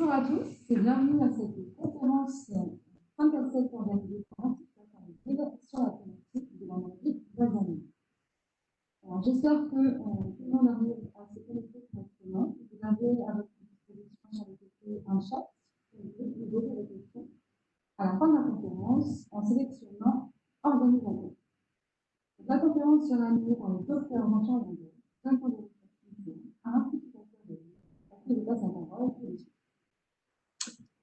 Bonjour à tous et bienvenue à cette conférence 5 à 7 organisée par l'Institut sur la thématique de la maladie d'Alzheimer. Alors, j'espère que tout le monde arrive à se connecter correctement. Vous avez à votre disposition sur le côté un chat pour vous poser des questions à la fin de la conférence en sélectionnant organisateur. La conférence sera animée par le docteur Jean-Charles Lambert, d'un point de vue à l'Institut de à qui je passe la parole tout de suite.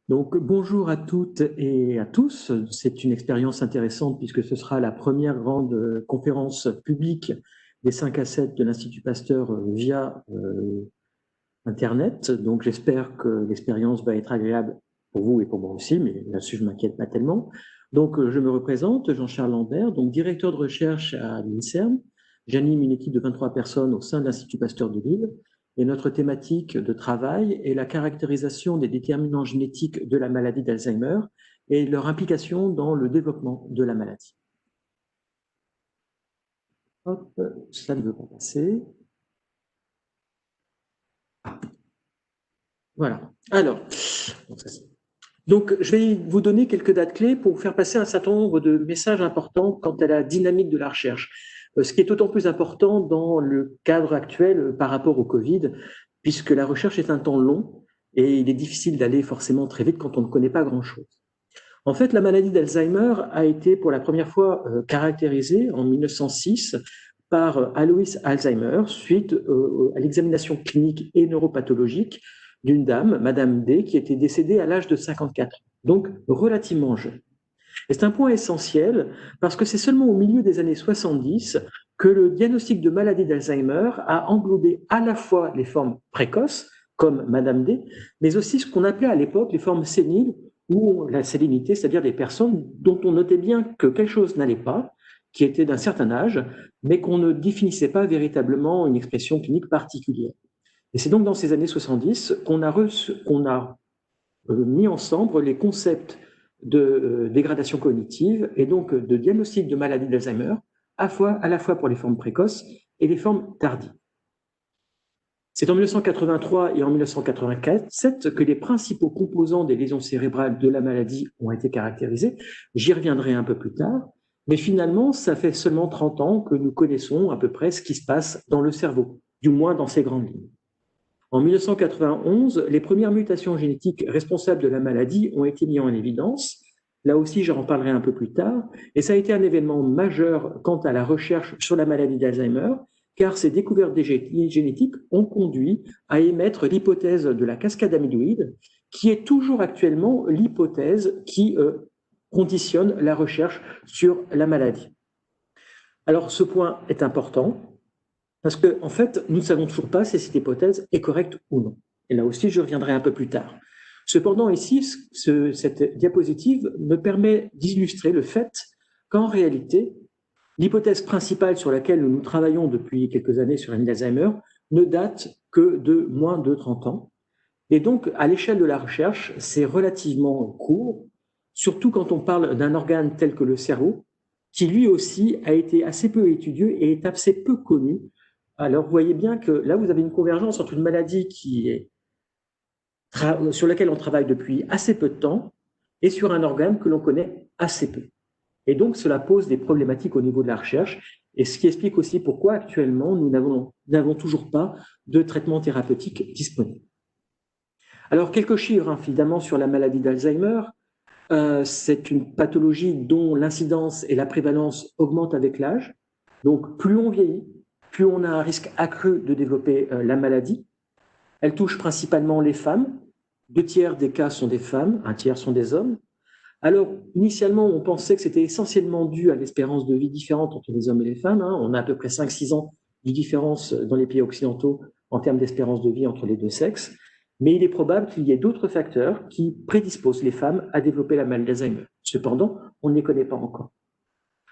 Donc, bonjour à toutes et à tous. C'est une expérience intéressante puisque ce sera la première grande conférence publique des 5 à 7 de l'Institut Pasteur via Internet. Donc, j'espère que l'expérience va être agréable pour vous et pour moi aussi, mais là-dessus, je ne m'inquiète pas tellement. Donc, je me représente, Jean-Charles Lambert, donc directeur de recherche à l'INSERM. J'anime une équipe de 23 personnes au sein de l'Institut Pasteur de Lille. Et notre thématique de travail est la caractérisation des déterminants génétiques de la maladie d'Alzheimer et leur implication dans le développement de la maladie. Hop, ça ne veut pas passer. Voilà. Alors, donc, je vais vous donner quelques dates clés pour vous faire passer un certain nombre de messages importants quant à la dynamique de la recherche. Ce qui est d'autant plus important dans le cadre actuel par rapport au Covid, puisque la recherche est un temps long et il est difficile d'aller forcément très vite quand on ne connaît pas grand-chose. En fait, la maladie d'Alzheimer a été pour la première fois caractérisée en 1906 par Alois Alzheimer suite à l'examination clinique et neuropathologique d'une dame, Madame D, qui était décédée à l'âge de 54 ans, donc relativement jeune. Et c'est un point essentiel parce que c'est seulement au milieu des années 70 que le diagnostic de maladie d'Alzheimer a englobé à la fois les formes précoces, comme Madame D, mais aussi ce qu'on appelait à l'époque les formes séniles ou la sénilité, c'est-à-dire des personnes dont on notait bien que quelque chose n'allait pas, qui étaient d'un certain âge, mais qu'on ne définissait pas véritablement une expression clinique particulière. Et c'est donc dans ces années 70 qu'on a mis ensemble les concepts de dégradation cognitive et donc de diagnostic de maladie d'Alzheimer, à la fois pour les formes précoces et les formes tardives. C'est en 1983 et en 1987 que les principaux composants des lésions cérébrales de la maladie ont été caractérisés. J'y reviendrai un peu plus tard, mais finalement, ça fait seulement 30 ans que nous connaissons à peu près ce qui se passe dans le cerveau, du moins dans ses grandes lignes. En 1991, les premières mutations génétiques responsables de la maladie ont été mises en évidence. Là aussi, j'en parlerai un peu plus tard. Et ça a été un événement majeur quant à la recherche sur la maladie d'Alzheimer, car ces découvertes génétiques ont conduit à émettre l'hypothèse de la cascade amyloïde, qui est toujours actuellement l'hypothèse qui conditionne la recherche sur la maladie. Alors, ce point est important. Parce qu'en fait, nous ne savons toujours pas si cette hypothèse est correcte ou non. Et là aussi, je reviendrai un peu plus tard. Cependant, ici, cette diapositive me permet d'illustrer le fait qu'en réalité, l'hypothèse principale sur laquelle nous travaillons depuis quelques années sur l'Alzheimer ne date que de moins de 30 ans. Et donc, à l'échelle de la recherche, c'est relativement court, surtout quand on parle d'un organe tel que le cerveau, qui lui aussi a été assez peu étudié et est assez peu connu. Alors, vous voyez bien que là, vous avez une convergence entre une maladie sur laquelle on travaille depuis assez peu de temps et sur un organe que l'on connaît assez peu. Et donc, cela pose des problématiques au niveau de la recherche, et ce qui explique aussi pourquoi actuellement, nous n'avons toujours pas de traitement thérapeutique disponible. Alors, quelques chiffres, évidemment, sur la maladie d'Alzheimer. C'est une pathologie dont l'incidence et la prévalence augmentent avec l'âge. Donc, plus on vieillit, plus on a un risque accru de développer la maladie. Elle touche principalement les femmes. 2/3 des cas sont des femmes, 1/3 sont des hommes. Alors, initialement, on pensait que c'était essentiellement dû à l'espérance de vie différente entre les hommes et les femmes. On a à peu près 5-6 ans de différence dans les pays occidentaux en termes d'espérance de vie entre les deux sexes. Mais il est probable qu'il y ait d'autres facteurs qui prédisposent les femmes à développer la maladie d'Alzheimer. Cependant, on ne les connaît pas encore.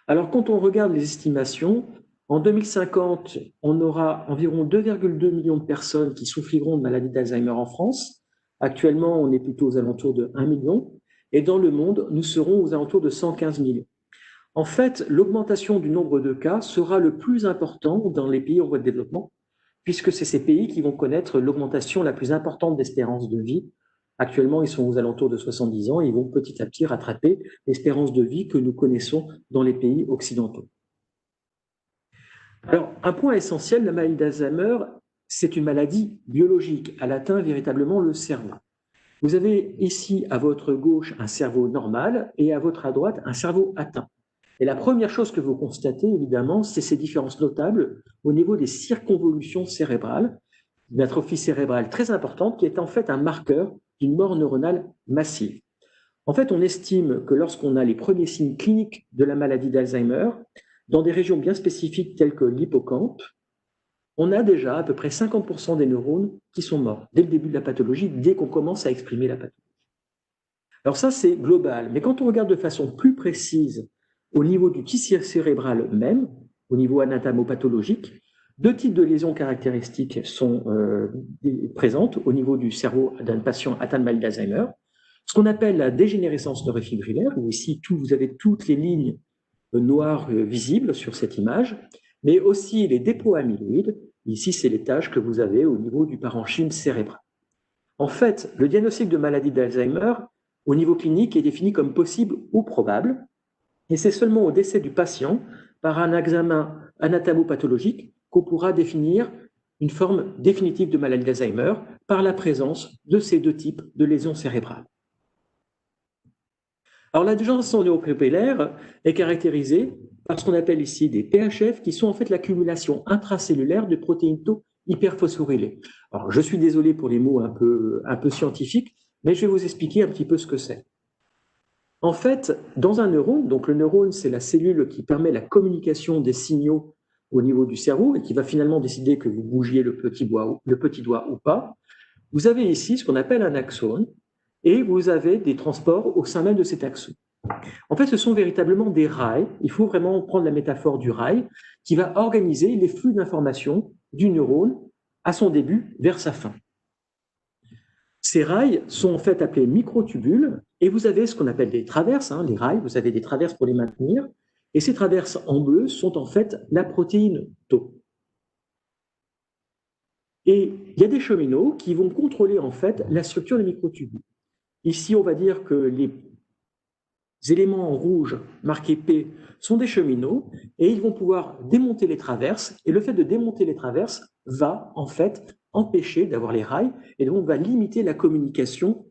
Alors, quand on regarde les estimations, en 2050, on aura environ 2,2 millions de personnes qui souffriront de maladie d'Alzheimer en France. Actuellement, on est plutôt aux alentours de 1 million. Et dans le monde, nous serons aux alentours de 115 millions. En fait, l'augmentation du nombre de cas sera le plus important dans les pays en voie de développement, puisque c'est ces pays qui vont connaître l'augmentation la plus importante d'espérance de vie Actuellement, ils sont aux alentours de 70 ans et ils vont petit à petit rattraper l'espérance de vie que nous connaissons dans les pays occidentaux. Alors, un point essentiel, la maladie d'Alzheimer, c'est une maladie biologique. Elle atteint véritablement le cerveau. Vous avez ici à votre gauche un cerveau normal et à votre à droite un cerveau atteint. Et la première chose que vous constatez, évidemment, c'est ces différences notables au niveau des circonvolutions cérébrales, une atrophie cérébrale très importante qui est en fait un marqueur d'une mort neuronale massive. En fait, on estime que lorsqu'on a les premiers signes cliniques de la maladie d'Alzheimer, dans des régions bien spécifiques telles que l'hippocampe, on a déjà à peu près 50% des neurones qui sont morts dès le début de la pathologie, dès qu'on commence à exprimer la pathologie. Alors ça, c'est global. Mais quand on regarde de façon plus précise au niveau du tissu cérébral même, au niveau anatomopathologique, deux types de lésions caractéristiques sont présentes au niveau du cerveau d'un patient atteint de maladie d'Alzheimer. Ce qu'on appelle la dégénérescence neurofibrillaire, où ici vous avez toutes les lignes noires visibles sur cette image, mais aussi les dépôts amyloïdes. Ici, c'est les taches que vous avez au niveau du parenchyme cérébral. En fait, le diagnostic de maladie d'Alzheimer, au niveau clinique, est défini comme possible ou probable, et c'est seulement au décès du patient, par un examen anatomopathologique, qu'on pourra définir une forme définitive de maladie d'Alzheimer par la présence de ces deux types de lésions cérébrales. Alors, la dégénérescence neurofibrillaire est caractérisée par ce qu'on appelle ici des PHF, qui sont en fait l'accumulation intracellulaire de protéines tau hyperphosphorylées. Alors, je suis désolé pour les mots un peu scientifiques, mais je vais vous expliquer un petit peu ce que c'est. En fait, dans un neurone, donc le neurone, c'est la cellule qui permet la communication des signaux au niveau du cerveau et qui va finalement décider que vous bougiez le petit doigt ou pas. Vous avez ici ce qu'on appelle un axone et vous avez des transports au sein même de cet axone. En fait, ce sont véritablement des rails. Il faut vraiment prendre la métaphore du rail qui va organiser les flux d'informations du neurone à son début vers sa fin. Ces rails sont en fait appelés microtubules et vous avez ce qu'on appelle des traverses, les rails, vous avez des traverses pour les maintenir et ces traverses en bleu sont en fait la protéine tau. Et il y a des cheminots qui vont contrôler en fait la structure des microtubules. Ici, on va dire que les éléments en rouge marqués P sont des cheminots et ils vont pouvoir démonter les traverses et le fait de démonter les traverses va en fait empêcher d'avoir les rails et donc va limiter la communication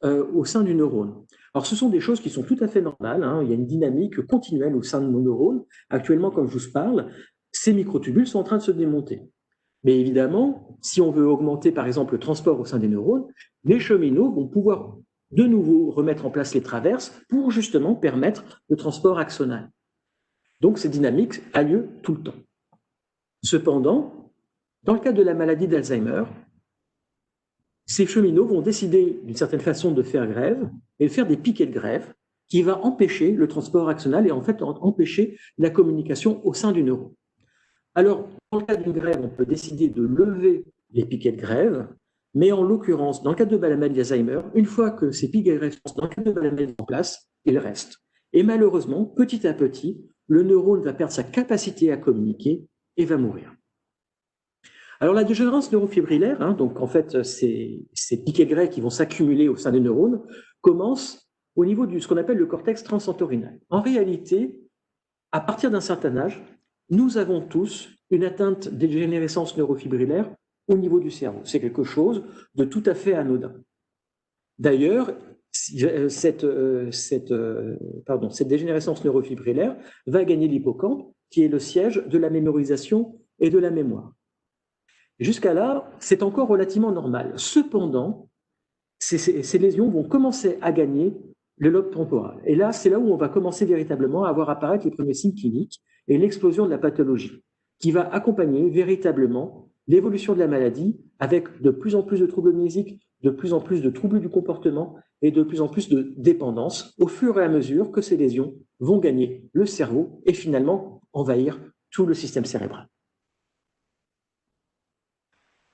au sein du neurone. Alors ce sont des choses qui sont tout à fait normales, il y a une dynamique continuelle au sein de nos neurones. Actuellement, comme je vous parle, ces microtubules sont en train de se démonter. Mais évidemment, si on veut augmenter par exemple le transport au sein des neurones, les cheminots vont pouvoir de nouveau remettre en place les traverses pour justement permettre le transport axonal. Donc cette dynamique a lieu tout le temps. Cependant, dans le cas de la maladie d'Alzheimer, ces cheminots vont décider d'une certaine façon de faire grève et de faire des piquets de grève qui va empêcher le transport axonal et en fait empêcher la communication au sein du neurone. Alors, dans le cas d'une grève, on peut décider de lever les piquets de grève, mais en l'occurrence, dans le cas de la maladie d'Alzheimer, une fois que ces piquets de grève sont dans le cas de la maladie en place, ils restent. Et malheureusement, petit à petit, le neurone va perdre sa capacité à communiquer et va mourir. Alors la dégénérescence neurofibrillaire, donc en fait ces piquets de grève qui vont s'accumuler au sein des neurones, commencent au niveau de ce qu'on appelle le cortex transentorhinal. En réalité, à partir d'un certain âge, nous avons tous une atteinte de dégénérescence neurofibrillaire au niveau du cerveau. C'est quelque chose de tout à fait anodin. D'ailleurs, cette dégénérescence neurofibrillaire va gagner l'hippocampe, qui est le siège de la mémorisation et de la mémoire. Jusqu'à là, c'est encore relativement normal. Cependant, ces lésions vont commencer à gagner le lobe temporal. Et là, c'est là où on va commencer véritablement à voir apparaître les premiers signes cliniques et l'explosion de la pathologie, qui va accompagner véritablement l'évolution de la maladie avec de plus en plus de troubles amnésiques, de plus en plus de troubles du comportement et de plus en plus de dépendance au fur et à mesure que ces lésions vont gagner le cerveau et finalement envahir tout le système cérébral.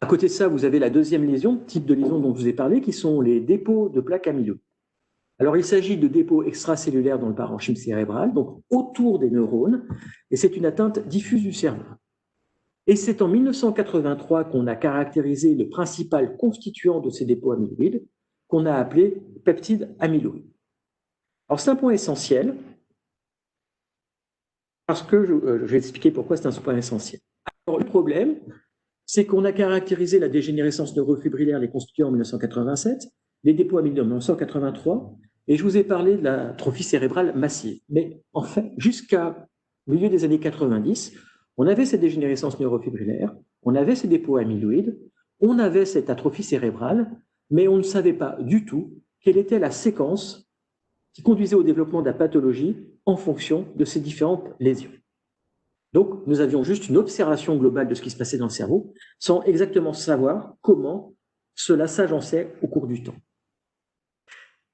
À côté de ça, vous avez la deuxième lésion, type de lésion dont je vous ai parlé, qui sont les dépôts de plaques amyloïdes. Alors, il s'agit de dépôts extracellulaires dans le parenchyme cérébral, donc autour des neurones, et c'est une atteinte diffuse du cerveau. Et c'est en 1983 qu'on a caractérisé le principal constituant de ces dépôts amyloïdes, qu'on a appelé peptides amyloïdes. Alors c'est un point essentiel, parce que je vais expliquer pourquoi c'est un point essentiel. Alors le problème, c'est qu'on a caractérisé la dégénérescence neurofibrillaire les constituants en 1987, les dépôts amyloïdes en 1983, et je vous ai parlé de l'atrophie cérébrale massive. Mais en fait, jusqu'au milieu des années 90, on avait cette dégénérescence neurofibrillaire, on avait ces dépôts amyloïdes, on avait cette atrophie cérébrale, mais on ne savait pas du tout quelle était la séquence qui conduisait au développement de la pathologie en fonction de ces différentes lésions. Donc, nous avions juste une observation globale de ce qui se passait dans le cerveau, sans exactement savoir comment cela s'agençait au cours du temps.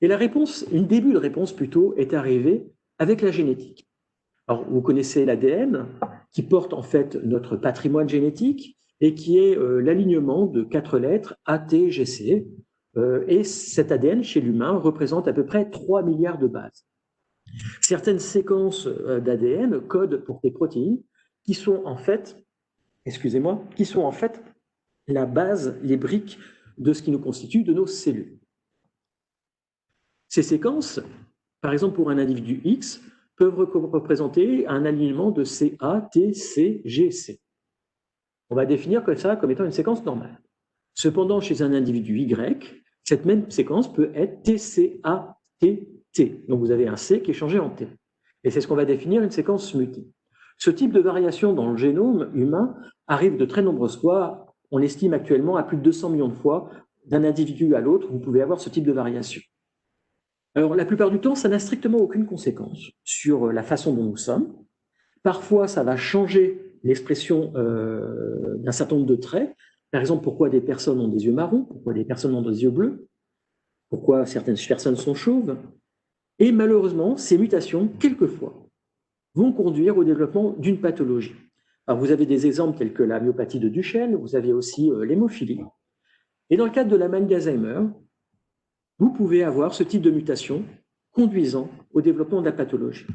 Et la réponse, une début de réponse plutôt, est arrivée avec la génétique. Alors, vous connaissez l'ADN, qui porte en fait notre patrimoine génétique, et qui est l'alignement de 4 lettres ATGC. Et cet ADN, chez l'humain, représente à peu près 3 milliards de bases. Certaines séquences d'ADN codent pour des protéines qui sont en fait, la base, les briques de ce qui nous constitue de nos cellules. Ces séquences, par exemple pour un individu X, peuvent représenter un alignement de CA, T, C, G, C. On va définir ça comme étant une séquence normale. Cependant, chez un individu Y, cette même séquence peut être TCA-T, T. Donc vous avez un C qui est changé en T. Et c'est ce qu'on va définir une séquence mutée. Ce type de variation dans le génome humain arrive de très nombreuses fois. On estime actuellement à plus de 200 millions de fois d'un individu à l'autre, vous pouvez avoir ce type de variation. Alors la plupart du temps, ça n'a strictement aucune conséquence sur la façon dont nous sommes. Parfois, ça va changer l'expression d'un certain nombre de traits. Par exemple, pourquoi des personnes ont des yeux marrons, pourquoi des personnes ont des yeux bleus, pourquoi certaines personnes sont chauves. Et malheureusement, ces mutations, quelquefois, vont conduire au développement d'une pathologie. Alors, vous avez des exemples tels que la myopathie de Duchenne, vous avez aussi l'hémophilie. Et dans le cadre de la maladie d'Alzheimer, vous pouvez avoir ce type de mutation conduisant au développement de la pathologie.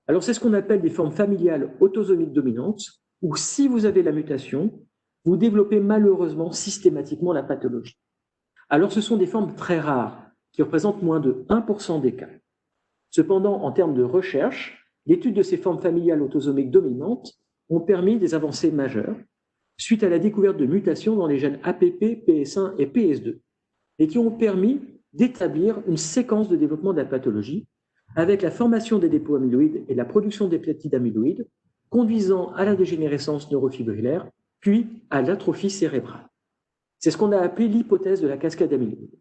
Alors, c'est ce qu'on appelle des formes familiales autosomiques dominantes, où si vous avez la mutation, vous développez malheureusement systématiquement la pathologie. Alors, ce sont des formes très rares, qui représentent moins de 1% des cas. Cependant, en termes de recherche, l'étude de ces formes familiales autosomiques dominantes ont permis des avancées majeures suite à la découverte de mutations dans les gènes APP, PS1 et PS2, et qui ont permis d'établir une séquence de développement de la pathologie avec la formation des dépôts amyloïdes et la production des peptides amyloïdes, conduisant à la dégénérescence neurofibrillaire, puis à l'atrophie cérébrale. C'est ce qu'on a appelé l'hypothèse de la cascade amyloïde.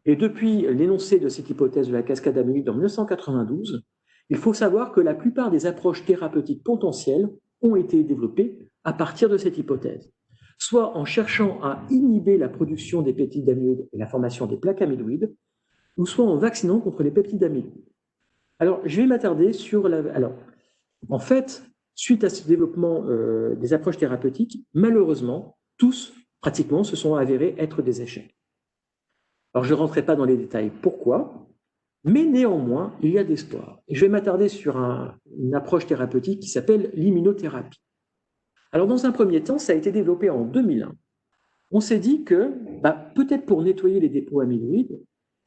Et depuis l'énoncé de cette hypothèse de la cascade amyloïde en 1992, il faut savoir que la plupart des approches thérapeutiques potentielles ont été développées à partir de cette hypothèse, soit en cherchant à inhiber la production des peptides amyloïdes et la formation des plaques amyloïdes, ou soit en vaccinant contre les peptides amyloïdes. Alors, je vais m'attarder sur en fait, suite à ce développement des approches thérapeutiques, malheureusement, tous, pratiquement, se sont avérés être des échecs. Alors, je ne rentrerai pas dans les détails pourquoi, mais néanmoins, il y a d'espoir. Et je vais m'attarder sur une approche thérapeutique qui s'appelle l'immunothérapie. Alors, dans un premier temps, ça a été développé en 2001. On s'est dit que, peut-être pour nettoyer les dépôts amyloïdes,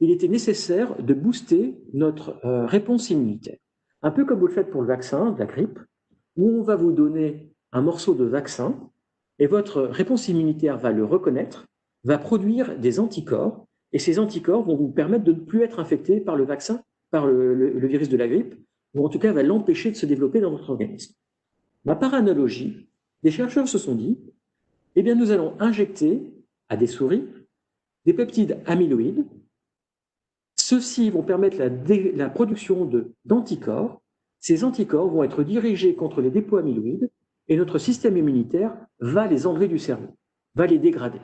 il était nécessaire de booster notre réponse immunitaire. Un peu comme vous le faites pour le vaccin de la grippe, où on va vous donner un morceau de vaccin et votre réponse immunitaire va le reconnaître, va produire des anticorps, et ces anticorps vont vous permettre de ne plus être infecté par le vaccin, par le virus de la grippe, ou en tout cas va l'empêcher de se développer dans votre organisme. Par analogie, des chercheurs se sont dit, eh bien nous allons injecter à des souris des peptides amyloïdes. Ceux-ci vont permettre la production d'anticorps. Ces anticorps vont être dirigés contre les dépôts amyloïdes et notre système immunitaire va les enlever du cerveau, va les dégrader.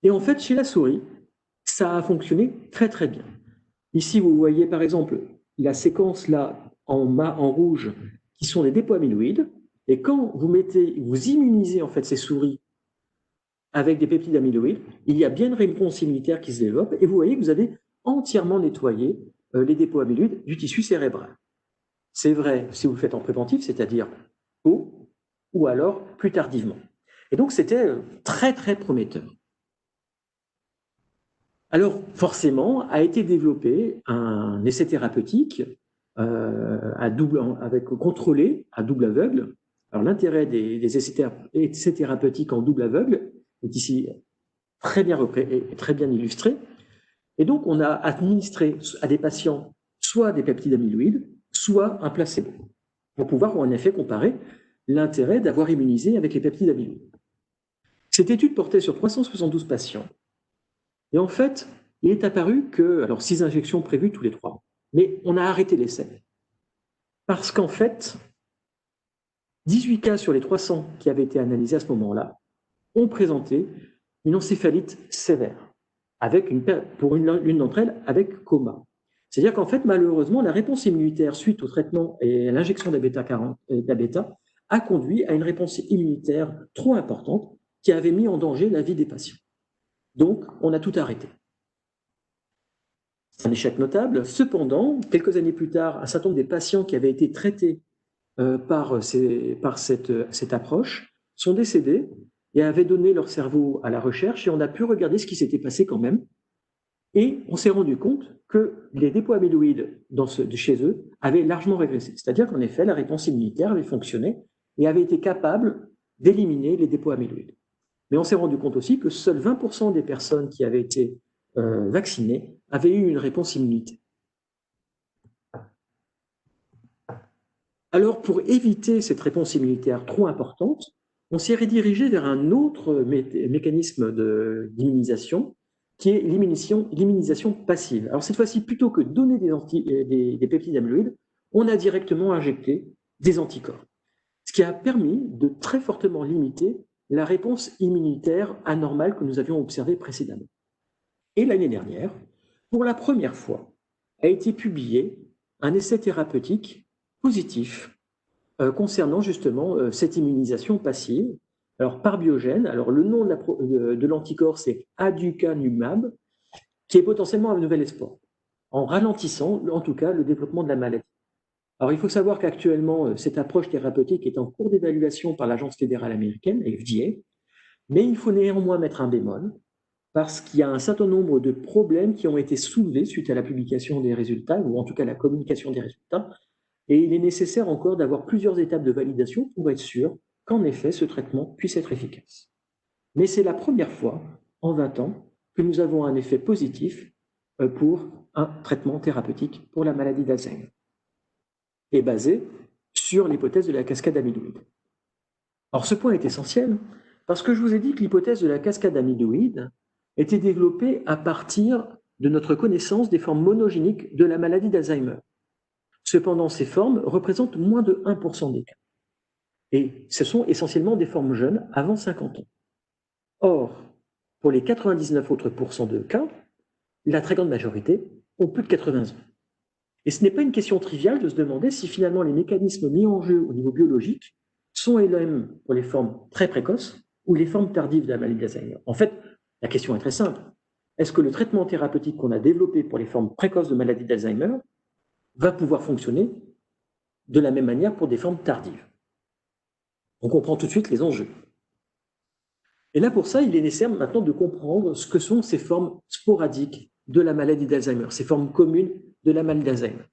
Et en fait, chez la souris, ça a fonctionné très très bien. Ici, vous voyez par exemple la séquence là en rouge qui sont les dépôts amyloïdes. Et quand vous immunisez en fait ces souris avec des peptides amyloïdes, il y a bien une réponse immunitaire qui se développe et vous voyez que vous avez entièrement nettoyé les dépôts amyloïdes du tissu cérébral. C'est vrai si vous le faites en préventif, c'est-à-dire tôt ou alors plus tardivement. Et donc c'était très très prometteur. Alors, forcément, a été développé un essai thérapeutique contrôlé à double aveugle. Alors, l'intérêt des essais thérapeutiques en double aveugle est ici très bien illustré. Et donc, on a administré à des patients soit des peptides amyloïdes, soit un placebo, pour pouvoir en effet comparer l'intérêt d'avoir immunisé avec les peptides amyloïdes. Cette étude portait sur 372 patients. Et en fait, il est apparu que, alors 6 injections prévues tous les 3 mois, mais on a arrêté l'essai. Parce qu'en fait, 18 cas sur les 300 qui avaient été analysés à ce moment-là ont présenté une encéphalite sévère, avec pour une d'entre elles avec coma. C'est-à-dire qu'en fait, malheureusement, la réponse immunitaire suite au traitement et à l'injection d'A-bêta a conduit à une réponse immunitaire trop importante qui avait mis en danger la vie des patients. Donc, on a tout arrêté. C'est un échec notable. Cependant, quelques années plus tard, un certain nombre des patients qui avaient été traités par cette approche sont décédés et avaient donné leur cerveau à la recherche, et on a pu regarder ce qui s'était passé quand même. Et on s'est rendu compte que les dépôts amyloïdes chez eux avaient largement régressé. C'est-à-dire qu'en effet, la réponse immunitaire avait fonctionné et avait été capable d'éliminer les dépôts amyloïdes. Mais on s'est rendu compte aussi que seuls 20% des personnes qui avaient été vaccinées avaient eu une réponse immunitaire. Alors, pour éviter cette réponse immunitaire trop importante, on s'est redirigé vers un autre mécanisme d'immunisation, qui est l'immunisation passive. Alors, cette fois-ci, plutôt que de donner des peptides amyloïdes, on a directement injecté des anticorps, ce qui a permis de très fortement limiter la réponse immunitaire anormale que nous avions observée précédemment. Et l'année dernière, pour la première fois, a été publié un essai thérapeutique positif concernant justement cette immunisation passive. Alors, par biogène, alors le nom de l'anticorps, c'est aducanumab, qui est potentiellement un nouvel espoir, en ralentissant, en tout cas, le développement de la maladie. Alors, il faut savoir qu'actuellement, cette approche thérapeutique est en cours d'évaluation par l'Agence fédérale américaine, FDA, mais il faut néanmoins mettre un bémol, parce qu'il y a un certain nombre de problèmes qui ont été soulevés suite à la publication des résultats, ou en tout cas la communication des résultats, et il est nécessaire encore d'avoir plusieurs étapes de validation pour être sûr qu'en effet ce traitement puisse être efficace. Mais c'est la première fois en 20 ans que nous avons un effet positif pour un traitement thérapeutique pour la maladie d'Alzheimer, et basé sur l'hypothèse de la cascade amyloïde. Alors ce point est essentiel parce que je vous ai dit que l'hypothèse de la cascade amyloïde était développée à partir de notre connaissance des formes monogéniques de la maladie d'Alzheimer. Cependant, ces formes représentent moins de 1% des cas. Et ce sont essentiellement des formes jeunes, avant 50 ans. Or, pour les 99 autres pourcents de cas, la très grande majorité ont plus de 80 ans. Et ce n'est pas une question triviale de se demander si finalement les mécanismes mis en jeu au niveau biologique sont les mêmes pour les formes très précoces ou les formes tardives de la maladie d'Alzheimer. En fait, la question est très simple. Est-ce que le traitement thérapeutique qu'on a développé pour les formes précoces de maladie d'Alzheimer va pouvoir fonctionner de la même manière pour des formes tardives? On comprend tout de suite les enjeux. Et là, pour ça, il est nécessaire maintenant de comprendre ce que sont ces formes sporadiques de la maladie d'Alzheimer, ces formes communes de la maladie d'Alzheimer.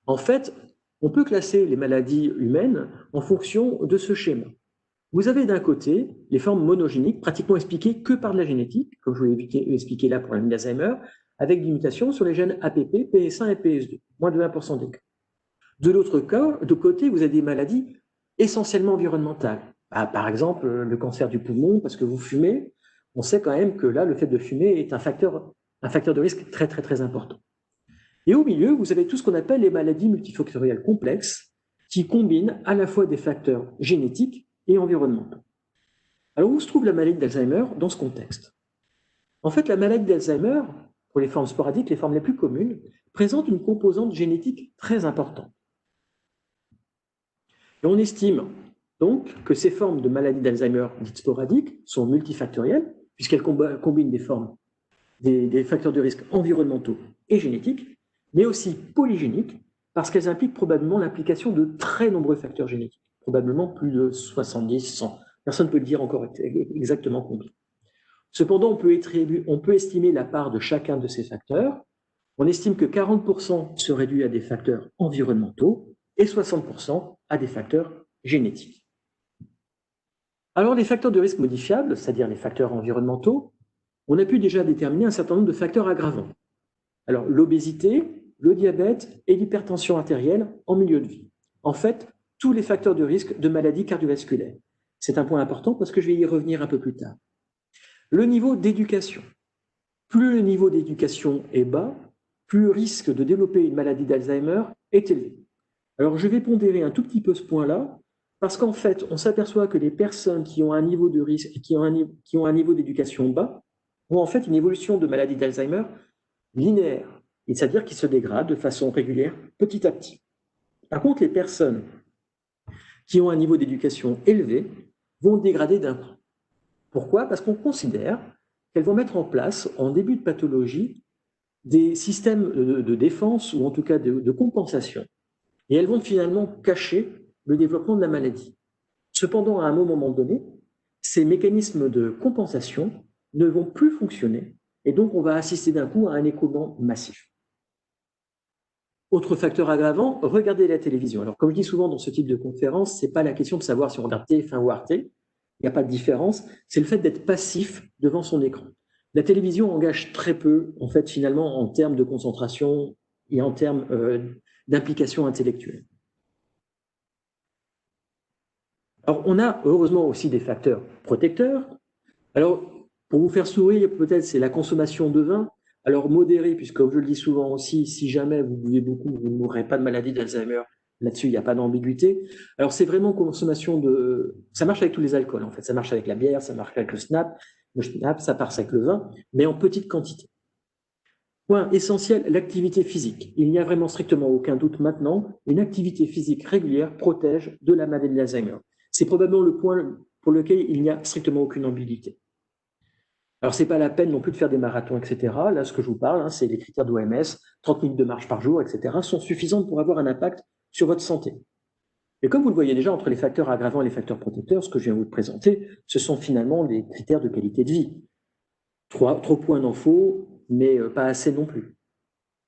En fait, on peut classer les maladies humaines en fonction de ce schéma. Vous avez d'un côté les formes monogéniques, pratiquement expliquées que par de la génétique, comme je vous l'ai expliqué là pour la maladie d'Alzheimer, avec des mutations sur les gènes APP, PS1 et PS2, moins de 1% des cas. De l'autre côté, vous avez des maladies essentiellement environnementales. Par exemple, le cancer du poumon, parce que vous fumez, on sait quand même que là, le fait de fumer est un facteur de risque très, très, très important. Et au milieu, vous avez tout ce qu'on appelle les maladies multifactorielles complexes, qui combinent à la fois des facteurs génétiques et environnementaux. Alors, où se trouve la maladie d'Alzheimer dans ce contexte? En fait, la maladie d'Alzheimer, pour les formes sporadiques, les formes les plus communes, présente une composante génétique très importante. Et on estime donc que ces formes de maladie d'Alzheimer dites sporadiques sont multifactorielles, puisqu'elles combinent des facteurs de risque environnementaux et génétiques, mais aussi polygéniques, parce qu'elles impliquent probablement l'implication de très nombreux facteurs génétiques, probablement plus de 70, 100. Personne ne peut le dire encore exactement combien. Cependant, on peut estimer la part de chacun de ces facteurs. On estime que 40% serait dû à des facteurs environnementaux et 60% à des facteurs génétiques. Alors, les facteurs de risque modifiables, c'est-à-dire les facteurs environnementaux, on a pu déjà déterminer un certain nombre de facteurs aggravants. Alors, l'obésité, le diabète et l'hypertension artérielle en milieu de vie. En fait, tous les facteurs de risque de maladies cardiovasculaires. C'est un point important parce que je vais y revenir un peu plus tard. Le niveau d'éducation. Plus le niveau d'éducation est bas, plus le risque de développer une maladie d'Alzheimer est élevé. Alors, je vais pondérer un tout petit peu ce point-là, parce qu'en fait, on s'aperçoit que les personnes qui ont un niveau de risque et qui ont un niveau d'éducation bas ont en fait une évolution de maladie d'Alzheimer linéaire, c'est-à-dire qui se dégrade de façon régulière petit à petit. Par contre, les personnes qui ont un niveau d'éducation élevé vont dégrader d'un coup. Pourquoi? Parce qu'on considère qu'elles vont mettre en place, en début de pathologie, des systèmes de défense ou en tout cas de compensation. Et elles vont finalement cacher le développement de la maladie. Cependant, à un moment donné, ces mécanismes de compensation ne vont plus fonctionner et donc on va assister d'un coup à un écoulement massif. Autre facteur aggravant, regardez la télévision. Alors, comme je dis souvent dans ce type de conférence, ce n'est pas la question de savoir si on regarde TF1 ou Arte, il n'y a pas de différence, c'est le fait d'être passif devant son écran. La télévision engage très peu, en fait, finalement, en termes de concentration et en termes d'implication intellectuelle. Alors, on a heureusement aussi des facteurs protecteurs. Alors, pour vous faire sourire, peut-être, c'est la consommation de vin. Alors, modéré, puisque comme je le dis souvent aussi, si jamais vous buvez beaucoup, vous ne mourrez pas de maladie d'Alzheimer. Là-dessus, il n'y a pas d'ambiguïté. Alors, c'est vraiment consommation de... Ça marche avec tous les alcools, en fait. Ça marche avec la bière, ça marche avec le snap, ça marche avec le vin, mais en petite quantité. Point essentiel, l'activité physique. Il n'y a vraiment strictement aucun doute maintenant, une activité physique régulière protège de la maladie d'Alzheimer. C'est probablement le point pour lequel il n'y a strictement aucune ambiguïté. Alors, ce n'est pas la peine non plus de faire des marathons, etc. Là, ce que je vous parle, c'est les critères d'OMS, 30 minutes de marche par jour, etc., sont suffisants pour avoir un impact sur votre santé. Et comme vous le voyez déjà, entre les facteurs aggravants et les facteurs protecteurs, ce que je viens de vous présenter, ce sont finalement des critères de qualité de vie. Trop point d'en faut, mais pas assez non plus.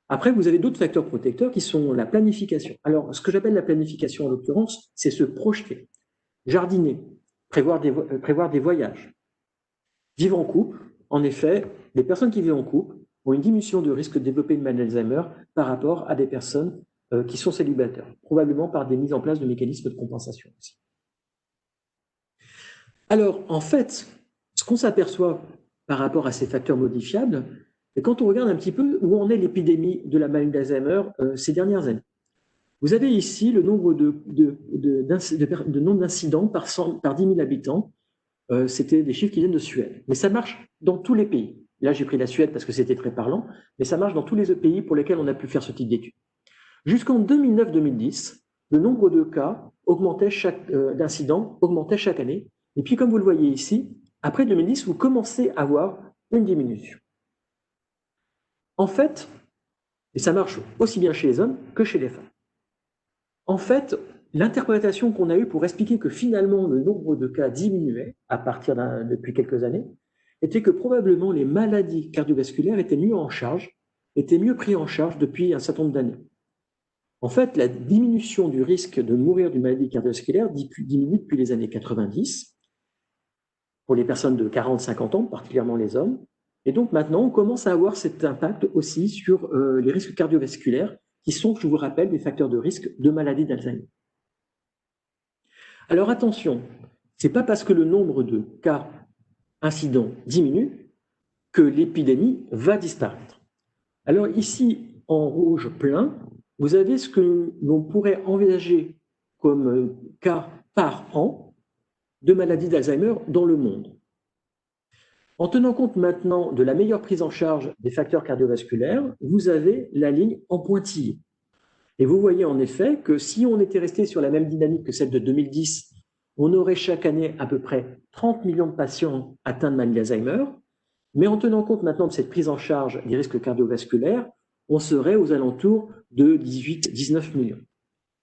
Après, vous avez d'autres facteurs protecteurs qui sont la planification. Alors, ce que j'appelle la planification, en l'occurrence, c'est se projeter, jardiner, prévoir des voyages. Vivre en couple, en effet, les personnes qui vivent en couple ont une diminution de risque de développer une maladie d'Alzheimer par rapport à des personnes qui sont célibataires, probablement par des mises en place de mécanismes de compensation aussi. Alors, en fait, ce qu'on s'aperçoit par rapport à ces facteurs modifiables, c'est quand on regarde un petit peu où en est l'épidémie de la maladie d'Alzheimer ces dernières années. Vous avez ici le nombre de nombre d'incidents par 10 000 habitants. C'était des chiffres qui viennent de Suède. Mais ça marche dans tous les pays. Là, j'ai pris la Suède parce que c'était très parlant, mais ça marche dans tous les pays pour lesquels on a pu faire ce type d'études. Jusqu'en 2009-2010, le nombre de cas d'incidents augmentait chaque année. Et puis, comme vous le voyez ici, après 2010, vous commencez à avoir une diminution. En fait, et ça marche aussi bien chez les hommes que chez les femmes. En fait, l'interprétation qu'on a eue pour expliquer que finalement le nombre de cas diminuait depuis quelques années était que probablement les maladies cardiovasculaires étaient mieux pris en charge depuis un certain nombre d'années. En fait, la diminution du risque de mourir d'une maladie cardiovasculaire diminue depuis les années 90 pour les personnes de 40-50 ans, particulièrement les hommes. Et donc maintenant, on commence à avoir cet impact aussi sur les risques cardiovasculaires qui sont, je vous rappelle, des facteurs de risque de maladie d'Alzheimer. Alors attention, ce n'est pas parce que le nombre de cas incidents diminue que l'épidémie va disparaître. Alors ici, en rouge plein, vous avez ce que l'on pourrait envisager comme cas par an de maladie d'Alzheimer dans le monde. En tenant compte maintenant de la meilleure prise en charge des facteurs cardiovasculaires, vous avez la ligne en pointillé. Et vous voyez en effet que si on était resté sur la même dynamique que celle de 2010, on aurait chaque année à peu près 30 millions de patients atteints de maladie d'Alzheimer. Mais en tenant compte maintenant de cette prise en charge des risques cardiovasculaires, on serait aux alentours de 18-19 millions.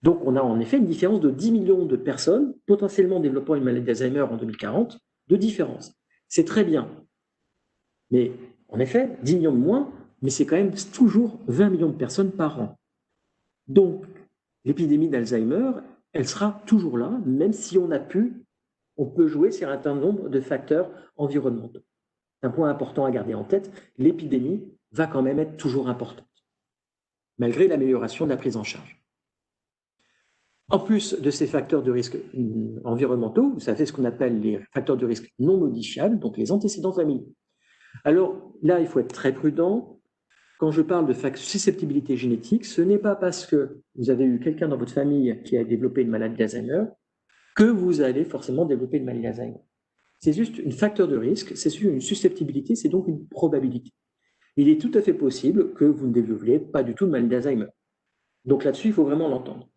Donc on a en effet une différence de 10 millions de personnes potentiellement développant une maladie d'Alzheimer en 2040, de différence. C'est très bien. Mais en effet, 10 millions de moins, mais c'est quand même toujours 20 millions de personnes par an. Donc, l'épidémie d'Alzheimer, elle sera toujours là, même si on peut jouer sur un certain nombre de facteurs environnementaux. C'est un point important à garder en tête, l'épidémie va quand même être toujours importante, malgré l'amélioration de la prise en charge. En plus de ces facteurs de risque environnementaux, vous savez ce qu'on appelle les facteurs de risque non modifiables, donc les antécédents familiaux. Alors là, il faut être très prudent. Quand je parle de susceptibilité génétique, ce n'est pas parce que vous avez eu quelqu'un dans votre famille qui a développé une maladie d'Alzheimer que vous allez forcément développer une maladie d'Alzheimer. C'est juste un facteur de risque, c'est une susceptibilité, c'est donc une probabilité. Il est tout à fait possible que vous ne développiez pas du tout de maladie d'Alzheimer. Donc là-dessus, il faut vraiment l'entendre.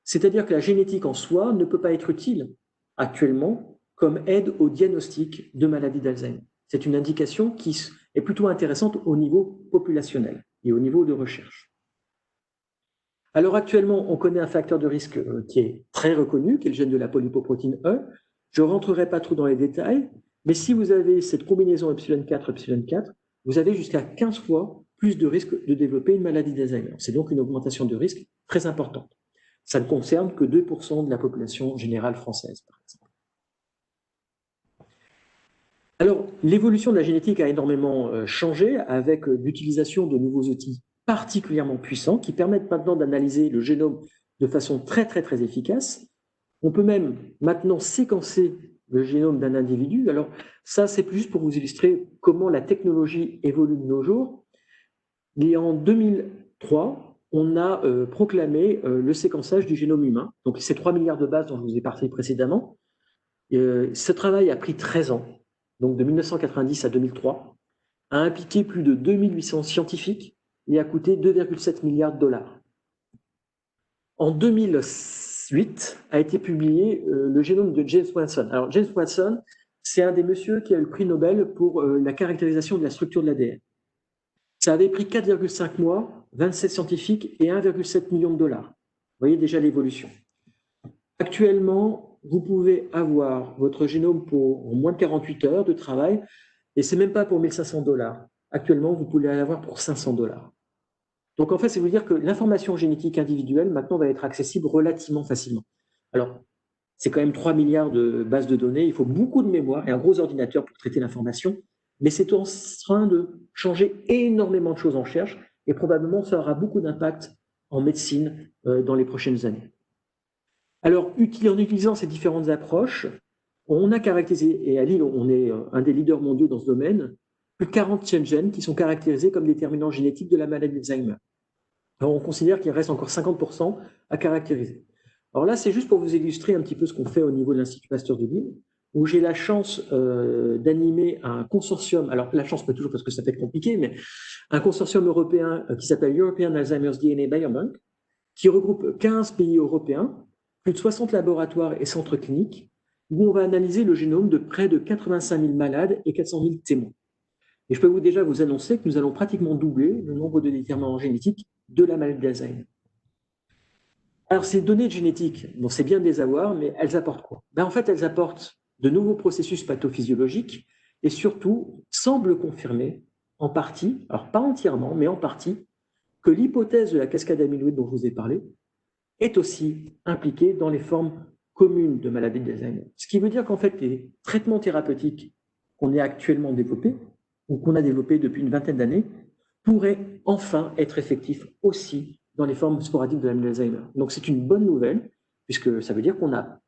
C'est-à-dire que la génétique en soi ne peut pas être utile actuellement comme aide au diagnostic de maladie d'Alzheimer. C'est une indication qui est plutôt intéressante au niveau populationnel et au niveau de recherche. Alors actuellement, on connaît un facteur de risque qui est très reconnu, qui est le gène de la polypoprotéine E. Je ne rentrerai pas trop dans les détails, mais si vous avez cette combinaison epsilon-4, vous avez jusqu'à 15 fois plus de risque de développer une maladie d'Alzheimer. C'est donc une augmentation de risque très importante. Ça ne concerne que 2% de la population générale française, par exemple. Alors, l'évolution de la génétique a énormément changé avec l'utilisation de nouveaux outils particulièrement puissants qui permettent maintenant d'analyser le génome de façon très efficace. On peut même maintenant séquencer le génome d'un individu. Alors ça, c'est plus pour vous illustrer comment la technologie évolue de nos jours. Et en 2003, on a proclamé le séquençage du génome humain. Donc ces 3 milliards de bases dont je vous ai parlé précédemment. Ce travail a pris 13 ans, donc de 1990 à 2003, a impliqué plus de 2800 scientifiques et a coûté 2,7 milliards de dollars. En 2008 a été publié le génome de James Watson. Alors James Watson, c'est un des messieurs qui a eu le prix Nobel pour la caractérisation de la structure de l'ADN. Ça avait pris 4,5 mois, 27 scientifiques et 1,7 million de dollars. Vous voyez déjà l'évolution. Actuellement, vous pouvez avoir votre génome pour moins de 48 heures de travail, et c'est même pas pour 1500 dollars. Actuellement, vous pouvez l'avoir pour 500 dollars. Donc en fait, c'est vous dire que l'information génétique individuelle maintenant va être accessible relativement facilement. Alors, c'est quand même 3 milliards de bases de données, il faut beaucoup de mémoire et un gros ordinateur pour traiter l'information, mais c'est en train de changer énormément de choses en recherche, et probablement ça aura beaucoup d'impact en médecine dans les prochaines années. Alors, en utilisant ces différentes approches, on a caractérisé, et à Lille, on est un des leaders mondiaux dans ce domaine, plus de 40 gènes qui sont caractérisés comme déterminants génétiques de la maladie d'Alzheimer. Alors, on considère qu'il reste encore 50% à caractériser. Alors là, c'est juste pour vous illustrer un petit peu ce qu'on fait au niveau de l'Institut Pasteur de Lille, où j'ai la chance d'animer un consortium, alors la chance pas toujours parce que ça peut être compliqué, mais un consortium européen qui s'appelle European Alzheimer's DNA Biobank, qui regroupe 15 pays européens, plus de 60 laboratoires et centres cliniques, où on va analyser le génome de près de 85 000 malades et 400 000 témoins. Et je peux déjà vous annoncer que nous allons pratiquement doubler le nombre de déterminants génétiques de la maladie d'Alzheimer. Alors, ces données génétiques, bon, c'est bien de les avoir, mais elles apportent quoi? En fait, elles apportent de nouveaux processus pathophysiologiques et surtout semblent confirmer en partie, alors pas entièrement, mais en partie, que l'hypothèse de la cascade amyloïde dont je vous ai parlé est aussi impliquée dans les formes communes de maladie d'Alzheimer. Ce qui veut dire qu'en fait, les traitements thérapeutiques qu'on est actuellement développés, ou qu'on a développés depuis une vingtaine d'années, pourraient enfin être effectifs aussi dans les formes sporadiques de la maladie d'Alzheimer. Donc c'est une bonne nouvelle, puisque ça veut dire qu'on n'a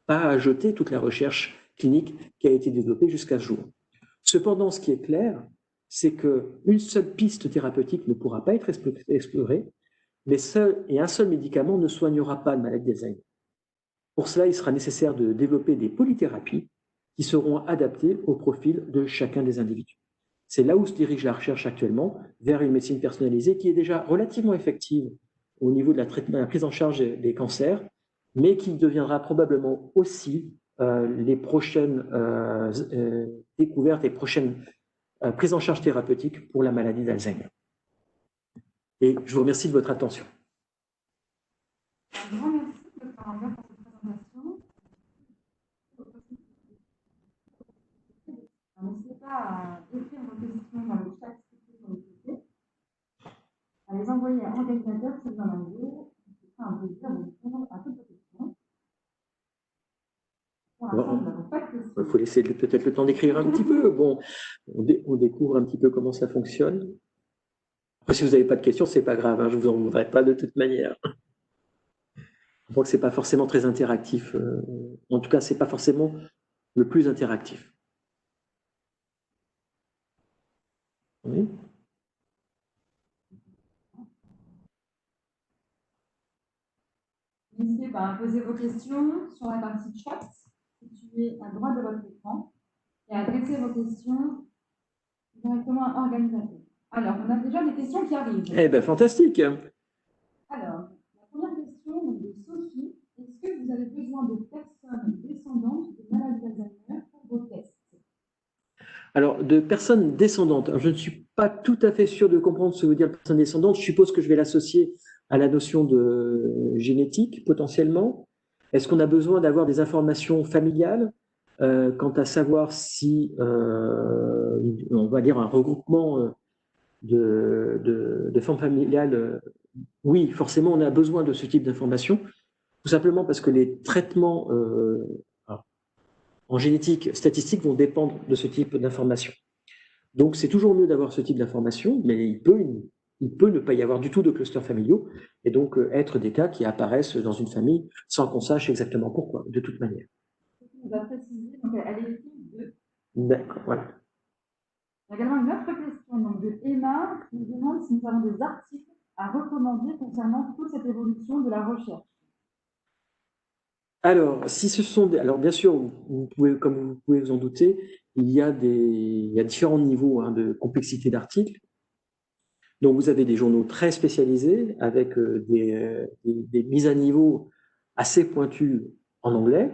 pas à jeter toute la recherche clinique qui a été développée jusqu'à ce jour. Cependant, ce qui est clair, c'est qu'une seule piste thérapeutique ne pourra pas être explorée, mais un seul médicament ne soignera pas de maladie d'Alzheimer. Pour cela, il sera nécessaire de développer des polythérapies qui seront adaptées au profil de chacun des individus. C'est là où se dirige la recherche actuellement, vers une médecine personnalisée qui est déjà relativement effective au niveau de la prise en charge des cancers, mais qui deviendra probablement aussi les prochaines découvertes et prochaines prises en charge thérapeutiques pour la maladie d'Alzheimer. Et je vous remercie de votre attention. Un grand merci, Dr. Lambert, pour cette présentation. pas à écrire vos questions dans le chat sur le côté, à les envoyer à l'organisateur si vous en avez. Ce sera un plaisir de répondre à toutes vos questions. Il faut laisser peut-être le temps d'écrire un petit peu. Bon, on découvre un petit peu comment ça fonctionne. Après, si vous n'avez pas de questions, c'est pas grave, hein, je ne vous en voudrais pas de toute manière. Je crois que ce n'est pas forcément très interactif. En tout cas, ce n'est pas forcément le plus interactif. Oui. N'hésitez pas à poser vos questions sur la partie chat, située à droite de votre écran, et à adresser vos questions directement à l'organisateur. Alors, on a déjà des questions qui arrivent. Eh bien, fantastique. Alors, la première question de Sophie. Est-ce que vous avez besoin de personnes descendantes de maladies d'Alzheimer pour vos tests? Alors, de personnes descendantes. Alors, je ne suis pas tout à fait sûr de comprendre ce que veut dire personne descendante. Je suppose que je vais l'associer à la notion de génétique, potentiellement. Est-ce qu'on a besoin d'avoir des informations familiales quant à savoir si, on va dire, un regroupement de formes familiales? Oui, forcément, on a besoin de ce type d'informations, tout simplement parce que les traitements en génétique statistique vont dépendre de ce type d'informations. Donc, c'est toujours mieux d'avoir ce type d'informations, mais il peut ne pas y avoir du tout de clusters familiaux, et donc être des cas qui apparaissent dans une famille sans qu'on sache exactement pourquoi, de toute manière. On va préciser, donc elle est fille de... D'accord, voilà. Il y a également une autre question donc, de Emma qui nous demande si nous avons des articles à recommander concernant toute cette évolution de la recherche. Alors, si ce sont alors bien sûr, comme vous pouvez vous en douter, il y a différents niveaux de complexité d'articles. Donc, vous avez des journaux très spécialisés avec des mises à niveau assez pointues en anglais.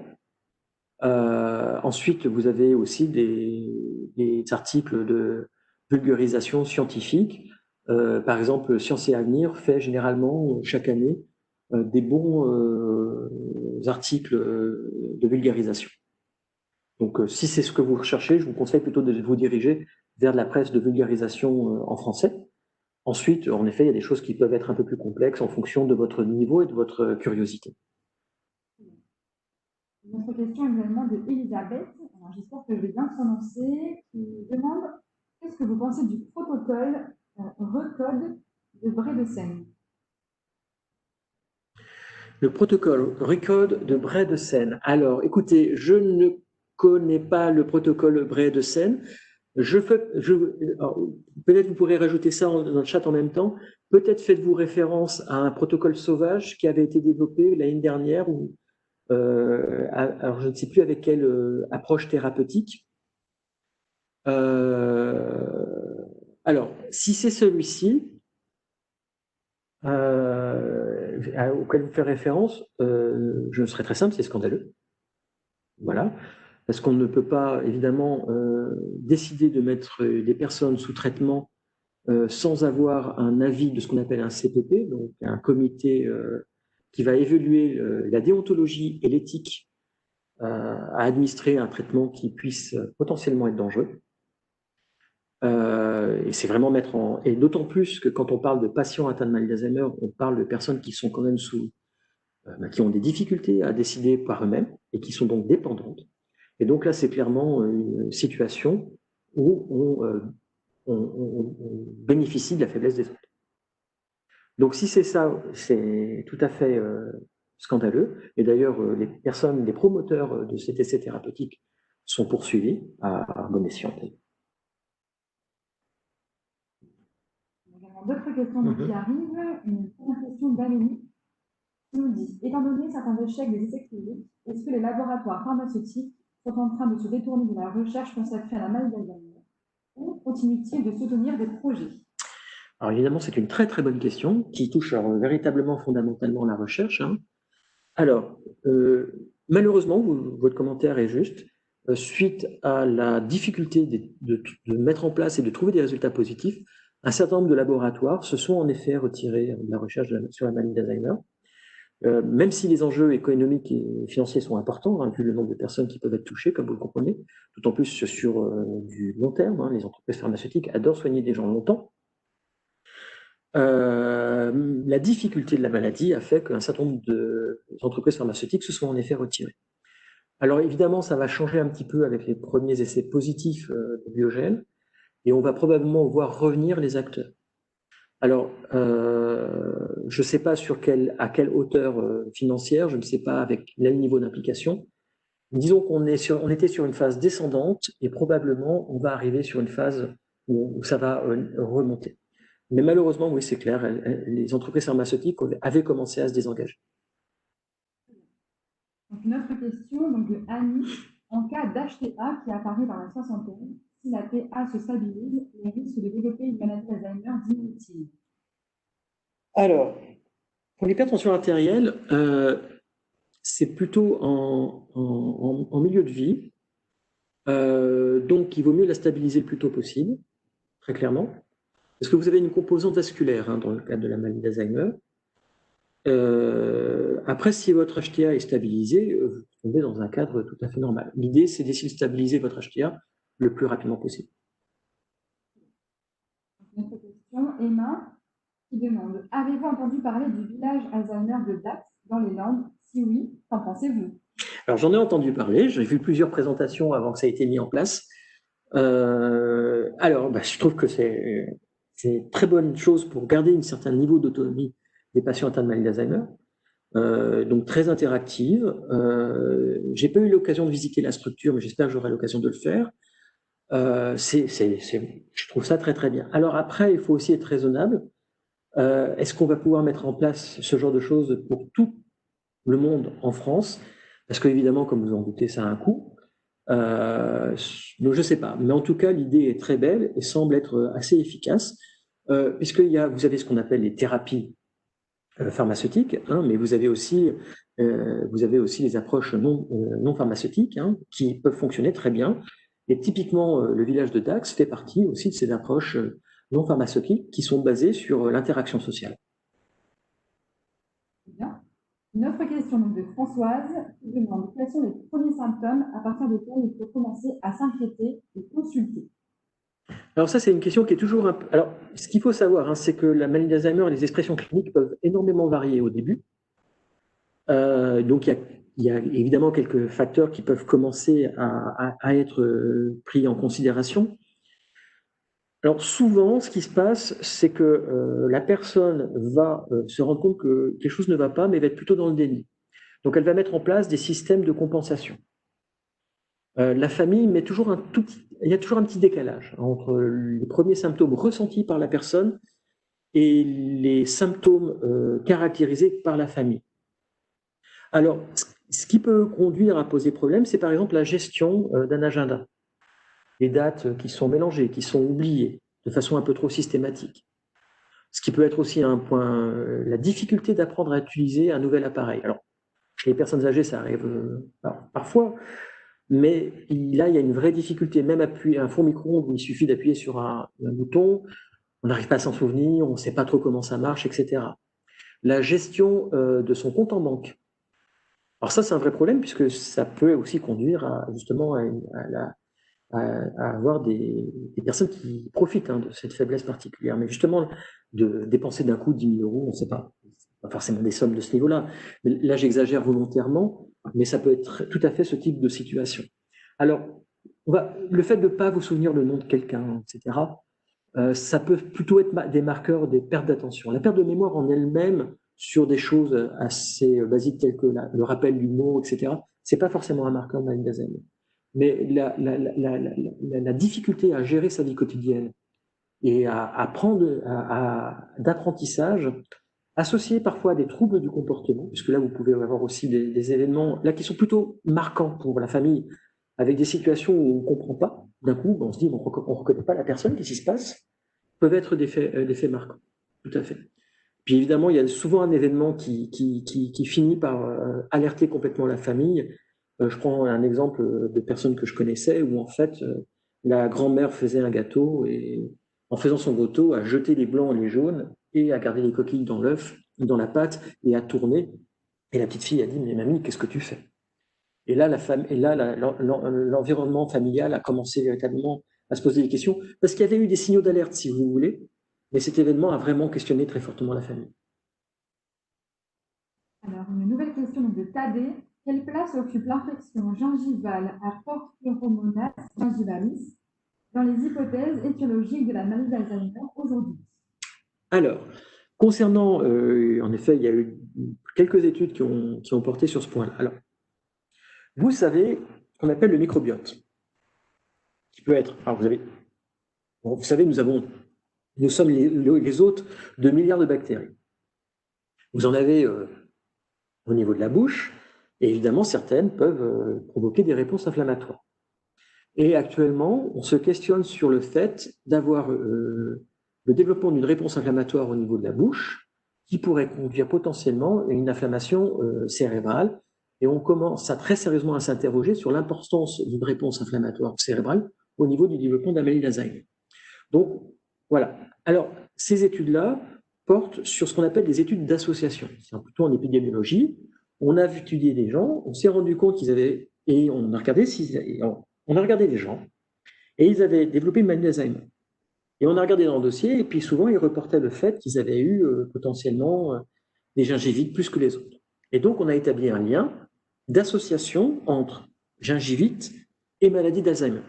Ensuite, vous avez aussi des articles de vulgarisation scientifique. Par exemple, Sciences et Avenir fait généralement chaque année des bons articles de vulgarisation. Donc, si c'est ce que vous recherchez, je vous conseille plutôt de vous diriger vers de la presse de vulgarisation en français. Ensuite, en effet, il y a des choses qui peuvent être un peu plus complexes en fonction de votre niveau et de votre curiosité. Une autre question également de Elisabeth, j'espère que je vais bien prononcer, qui demande qu'est-ce que vous pensez du protocole RECODE de Bredesen? Le protocole RECODE de Bredesen. Alors, écoutez, je ne connais pas le protocole Bredesen. Peut-être vous pourrez rajouter ça dans le chat en même temps. Peut-être faites-vous référence à un protocole sauvage qui avait été développé l'année dernière, alors je ne sais plus avec quelle approche thérapeutique. Alors, si c'est celui-ci, auquel vous faites référence, je serai très simple, c'est scandaleux. Voilà. Parce qu'on ne peut pas, évidemment, décider de mettre des personnes sous traitement sans avoir un avis de ce qu'on appelle un CPP, donc un comité qui va évaluer la déontologie et l'éthique à administrer un traitement qui puisse potentiellement être dangereux. Et c'est vraiment mettre en... Et d'autant plus que quand on parle de patients atteints de maladie d'Alzheimer, on parle de personnes qui sont quand même qui ont des difficultés à décider par eux-mêmes et qui sont donc dépendantes. Et donc là, c'est clairement une situation où on bénéficie de la faiblesse des autres. Donc si c'est ça, c'est tout à fait scandaleux. Et d'ailleurs, les promoteurs de cet essai thérapeutique sont poursuivis à bon escient. D'autres questions qui arrivent. Une première question d'Amélie qui nous dit, étant donné certains échecs des essais cliniques, est-ce que les laboratoires pharmaceutiques sont en train de se détourner de la recherche consacrée à la maladie d'Alzheimer ou continuent-ils de soutenir des projets? Alors évidemment, c'est une très très bonne question qui touche véritablement fondamentalement la recherche. Alors, malheureusement, votre commentaire est juste. Suite à la difficulté de mettre en place et de trouver des résultats positifs, un certain nombre de laboratoires se sont en effet retirés de la recherche sur la maladie d'Alzheimer. même si les enjeux économiques et financiers sont importants, hein, vu le nombre de personnes qui peuvent être touchées, comme vous le comprenez, d'autant plus sur du long terme, hein, les entreprises pharmaceutiques adorent soigner des gens longtemps. La difficulté de la maladie a fait qu'un certain nombre d'entreprises pharmaceutiques se sont en effet retirées. Alors évidemment, ça va changer un petit peu avec les premiers essais positifs de Biogène, et on va probablement voir revenir les acteurs. Alors, je ne sais pas à quelle hauteur financière, je ne sais pas avec quel niveau d'implication. Disons qu'on était sur une phase descendante et probablement on va arriver sur une phase où ça va remonter. Mais malheureusement, oui, c'est clair, les entreprises pharmaceutiques avaient commencé à se désengager. Donc, une autre question donc, de Annie. En cas d'HTA qui apparaît dans la soixantaine, si la TA se stabilise, les risques de développer une maladie d'Alzheimer diminuent-ils? Alors, pour l'hypertension artérielle, c'est plutôt en milieu de vie. Donc, il vaut mieux la stabiliser le plus tôt possible, très clairement. Parce que vous avez une composante vasculaire hein, dans le cadre de la maladie d'Alzheimer. Après, si votre HTA est stabilisé, vous tombez dans un cadre tout à fait normal. L'idée, c'est d'essayer de stabiliser votre HTA le plus rapidement possible. Une autre question, Emma, qui demande: avez-vous entendu parler du village Alzheimer de Dax dans les Landes? Si oui, qu'en pensez-vous? Alors, j'en ai entendu parler, j'ai vu plusieurs présentations avant que ça ait été mis en place. Alors, je trouve que c'est une très bonne chose pour garder un certain niveau d'autonomie des patients atteints de maladie d'Alzheimer. Donc très interactive. J'ai pas eu l'occasion de visiter la structure, mais j'espère que j'aurai l'occasion de le faire. Je trouve ça très très bien. Alors après, il faut aussi être raisonnable. Est-ce qu'on va pouvoir mettre en place ce genre de choses pour tout le monde en France? Parce qu'évidemment, comme vous en doutez, ça a un coût. Donc je sais pas. Mais en tout cas, l'idée est très belle et semble être assez efficace, puisque vous avez ce qu'on appelle les thérapies pharmaceutiques, hein, mais vous avez aussi les approches non pharmaceutiques hein, qui peuvent fonctionner très bien. Et typiquement, le village de Dax fait partie aussi de ces approches non pharmaceutiques qui sont basées sur l'interaction sociale. Bien. Une autre question donc, de Françoise qui demande: quels sont les premiers symptômes à partir desquels il faut commencer à s'inquiéter et consulter? Alors ça, c'est une question qui est toujours un peu... Alors, ce qu'il faut savoir, hein, c'est que la maladie d'Alzheimer et les expressions cliniques peuvent énormément varier au début. Donc, il y a évidemment quelques facteurs qui peuvent commencer à être pris en considération. Alors, souvent, ce qui se passe, c'est que la personne va se rendre compte que quelque chose ne va pas, mais va être plutôt dans le déni. Donc, elle va mettre en place des systèmes de compensation. La famille met toujours il y a toujours un petit décalage entre les premiers symptômes ressentis par la personne et les symptômes caractérisés par la famille. Alors, ce qui peut conduire à poser problème, c'est par exemple la gestion d'un agenda. Les dates qui sont mélangées, qui sont oubliées de façon un peu trop systématique. Ce qui peut être aussi un point, la difficulté d'apprendre à utiliser un nouvel appareil. Alors, chez les personnes âgées, ça arrive parfois, mais là, il y a une vraie difficulté. Même appuyer un four micro-ondes où il suffit d'appuyer sur un bouton, on n'arrive pas à s'en souvenir, on ne sait pas trop comment ça marche, etc. La gestion de son compte en banque. Alors ça, c'est un vrai problème puisque ça peut aussi conduire justement à avoir des personnes qui profitent de cette faiblesse particulière. Mais justement, de dépenser d'un coup 10 000 euros, on ne sait pas forcément des sommes de ce niveau-là. Là, j'exagère volontairement, mais ça peut être tout à fait ce type de situation. Alors, le fait de ne pas vous souvenir le nom de quelqu'un, etc., ça peut plutôt être des marqueurs des pertes d'attention. La perte de mémoire en elle-même, sur des choses assez basiques telles que le rappel du mot, etc., ce n'est pas forcément un marqueur de maladie d'Alzheimer. Mais la difficulté à gérer sa vie quotidienne et à prendre d'apprentissage, associé parfois à des troubles du comportement, puisque là, vous pouvez avoir aussi des événements là qui sont plutôt marquants pour la famille, avec des situations où on ne comprend pas. D'un coup, on se dit, on ne reconnaît pas la personne, qu'est-ce qui se passe? Peuvent être des faits marquants, tout à fait. Puis évidemment, il y a souvent un événement qui finit par alerter complètement la famille. Je prends un exemple de personnes que je connaissais où en fait, la grand-mère faisait un gâteau et en faisant son gâteau, a jeté les blancs et les jaunes et a gardé les coquilles dans l'œuf, dans la pâte et a tourné. Et la petite fille a dit, mais mamie, qu'est-ce que tu fais? Et là, l'environnement familial a commencé véritablement à se poser des questions, parce qu'il y avait eu des signaux d'alerte, si vous voulez, mais cet événement a vraiment questionné très fortement la famille. Alors, une nouvelle question de Tadé. Quelle place occupe l'infection gingivale à Porphyromonas gingivalis dans les hypothèses étiologiques de la maladie d'Alzheimer aujourd'hui? Alors, concernant, en effet, il y a eu quelques études qui ont porté sur ce point-là. Alors, vous savez ce qu'on appelle le microbiote, qui peut être, alors vous savez, nous sommes les hôtes de milliards de bactéries. Vous en avez au niveau de la bouche, et évidemment, certaines peuvent provoquer des réponses inflammatoires. Et actuellement, on se questionne sur le fait d'avoir le développement d'une réponse inflammatoire au niveau de la bouche qui pourrait conduire potentiellement à une inflammation cérébrale. Et on commence très sérieusement à s'interroger sur l'importance d'une réponse inflammatoire cérébrale au niveau du développement de la maladie d'Alzheimer. Donc, voilà. Alors, ces études-là portent sur ce qu'on appelle des études d'association. C'est plutôt en épidémiologie. On a étudié des gens, on s'est rendu compte qu'ils avaient, et on a regardé les gens, et ils avaient développé une maladie d'Alzheimer. Et on a regardé dans le dossier, et puis souvent, ils reportaient le fait qu'ils avaient eu potentiellement des gingivites plus que les autres. Et donc, on a établi un lien d'association entre gingivite et maladie d'Alzheimer.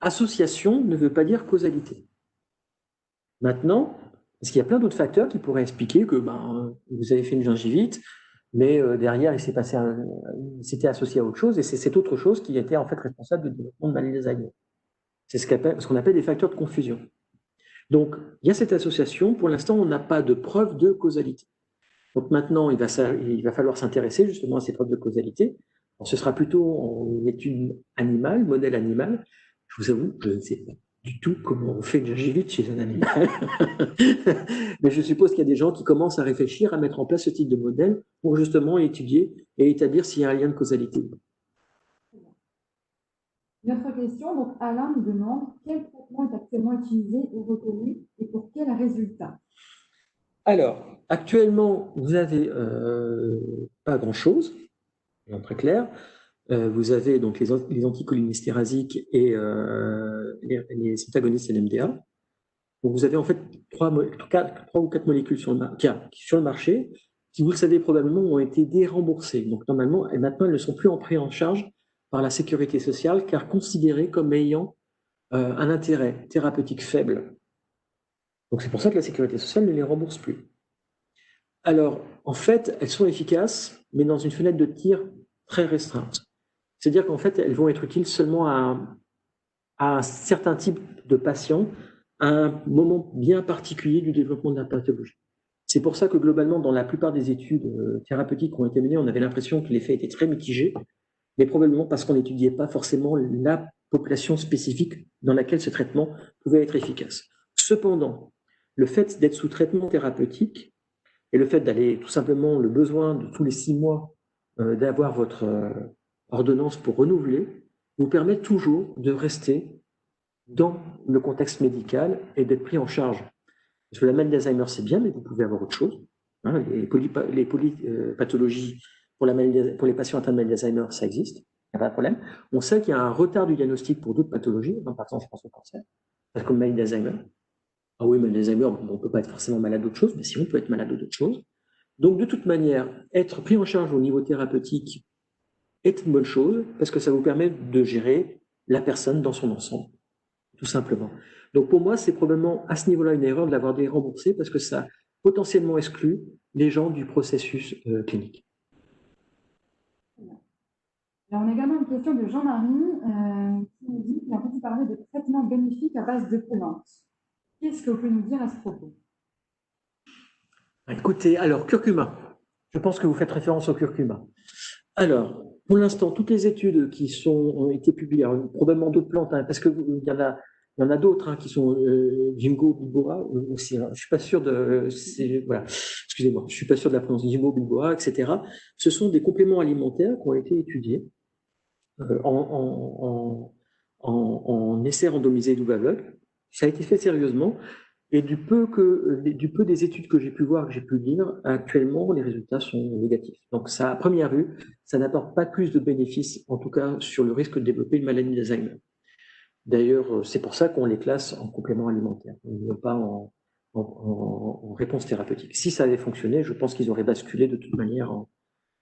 Association ne veut pas dire causalité. Maintenant, parce qu'il y a plein d'autres facteurs qui pourraient expliquer que vous avez fait une gingivite, mais derrière, il s'était associé à autre chose, et c'est cette autre chose qui était en fait responsable du développement de maladie d'Alzheimer. C'est ce qu'on appelle des facteurs de confusion. Donc, il y a cette association. Pour l'instant, on n'a pas de preuve de causalité. Donc maintenant, il va falloir s'intéresser justement à ces preuves de causalité. Alors, ce sera plutôt en étude animale, modèle animal. Je vous avoue, je ne sais pas du tout comment on fait une gingivite chez un animal. Mais je suppose qu'il y a des gens qui commencent à réfléchir, à mettre en place ce type de modèle pour justement étudier et établir s'il y a un lien de causalité. Une autre question, donc Alain nous demande quel traitement est actuellement utilisé et reconnu et pour quel résultat? Alors, actuellement, vous n'avez pas grand-chose, très clair. Vous avez donc les anticholinésterasiques et les antagonistes NMDA. Donc vous avez en fait 3 ou 4 molécules sur le marché qui, vous le savez probablement, ont été déremboursées. Donc normalement, et maintenant, elles ne sont plus prises en charge par la sécurité sociale car considérées comme ayant un intérêt thérapeutique faible. Donc c'est pour ça que la sécurité sociale ne les rembourse plus. Alors, en fait, elles sont efficaces, mais dans une fenêtre de tir très restreinte. C'est-à-dire qu'en fait, elles vont être utiles seulement à un certain type de patients, à un moment bien particulier du développement de la pathologie. C'est pour ça que globalement, dans la plupart des études thérapeutiques qui ont été menées, on avait l'impression que l'effet était très mitigé, mais probablement parce qu'on n'étudiait pas forcément la population spécifique dans laquelle ce traitement pouvait être efficace. Cependant, le fait d'être sous traitement thérapeutique et le fait d'aller tout simplement, le besoin de tous les 6 mois d'avoir votre ordonnance pour renouveler, vous permet toujours de rester dans le contexte médical et d'être pris en charge. Parce que la maladie d'Alzheimer, c'est bien, mais vous pouvez avoir autre chose. Hein, les polypathologies pour les patients atteints de maladie d'Alzheimer, ça existe, il n'y a pas de problème. On sait qu'il y a un retard du diagnostic pour d'autres pathologies, par exemple, je pense au cancer, comme maladie d'Alzheimer. Ah oui, maladie d'Alzheimer, on ne peut pas être forcément malade d'autre chose, mais si on peut être malade d'autre chose. Donc, de toute manière, être pris en charge au niveau thérapeutique est une bonne chose parce que ça vous permet de gérer la personne dans son ensemble, tout simplement. Donc, pour moi, c'est probablement à ce niveau-là une erreur de l'avoir déremboursé parce que ça potentiellement exclut les gens du processus clinique. Alors, on a également une question de Jean-Marie qui nous dit qu'il a entendu parler de traitements bénéfiques à base de plantes. Qu'est-ce que vous pouvez nous dire à ce propos? Écoutez, alors, curcuma. Je pense que vous faites référence au curcuma. Alors, pour l'instant, toutes les études qui ont été publiées, probablement d'autres plantes, hein, parce qu'il y en a d'autres qui sont Ginkgo biloba aussi. Je suis pas sûr de, voilà, excusez-moi, je suis pas sûr de la prononciation Ginkgo biloba, etc. Ce sont des compléments alimentaires qui ont été étudiés en essai randomisé double aveugle. Ça a été fait sérieusement Et du peu des études que j'ai pu voir, que j'ai pu lire, actuellement, les résultats sont négatifs. Donc, ça, à première vue, ça n'apporte pas plus de bénéfices, en tout cas sur le risque de développer une maladie d'Alzheimer. D'ailleurs, c'est pour ça qu'on les classe en complément alimentaire, pas en réponse thérapeutique. Si ça avait fonctionné, je pense qu'ils auraient basculé de toute manière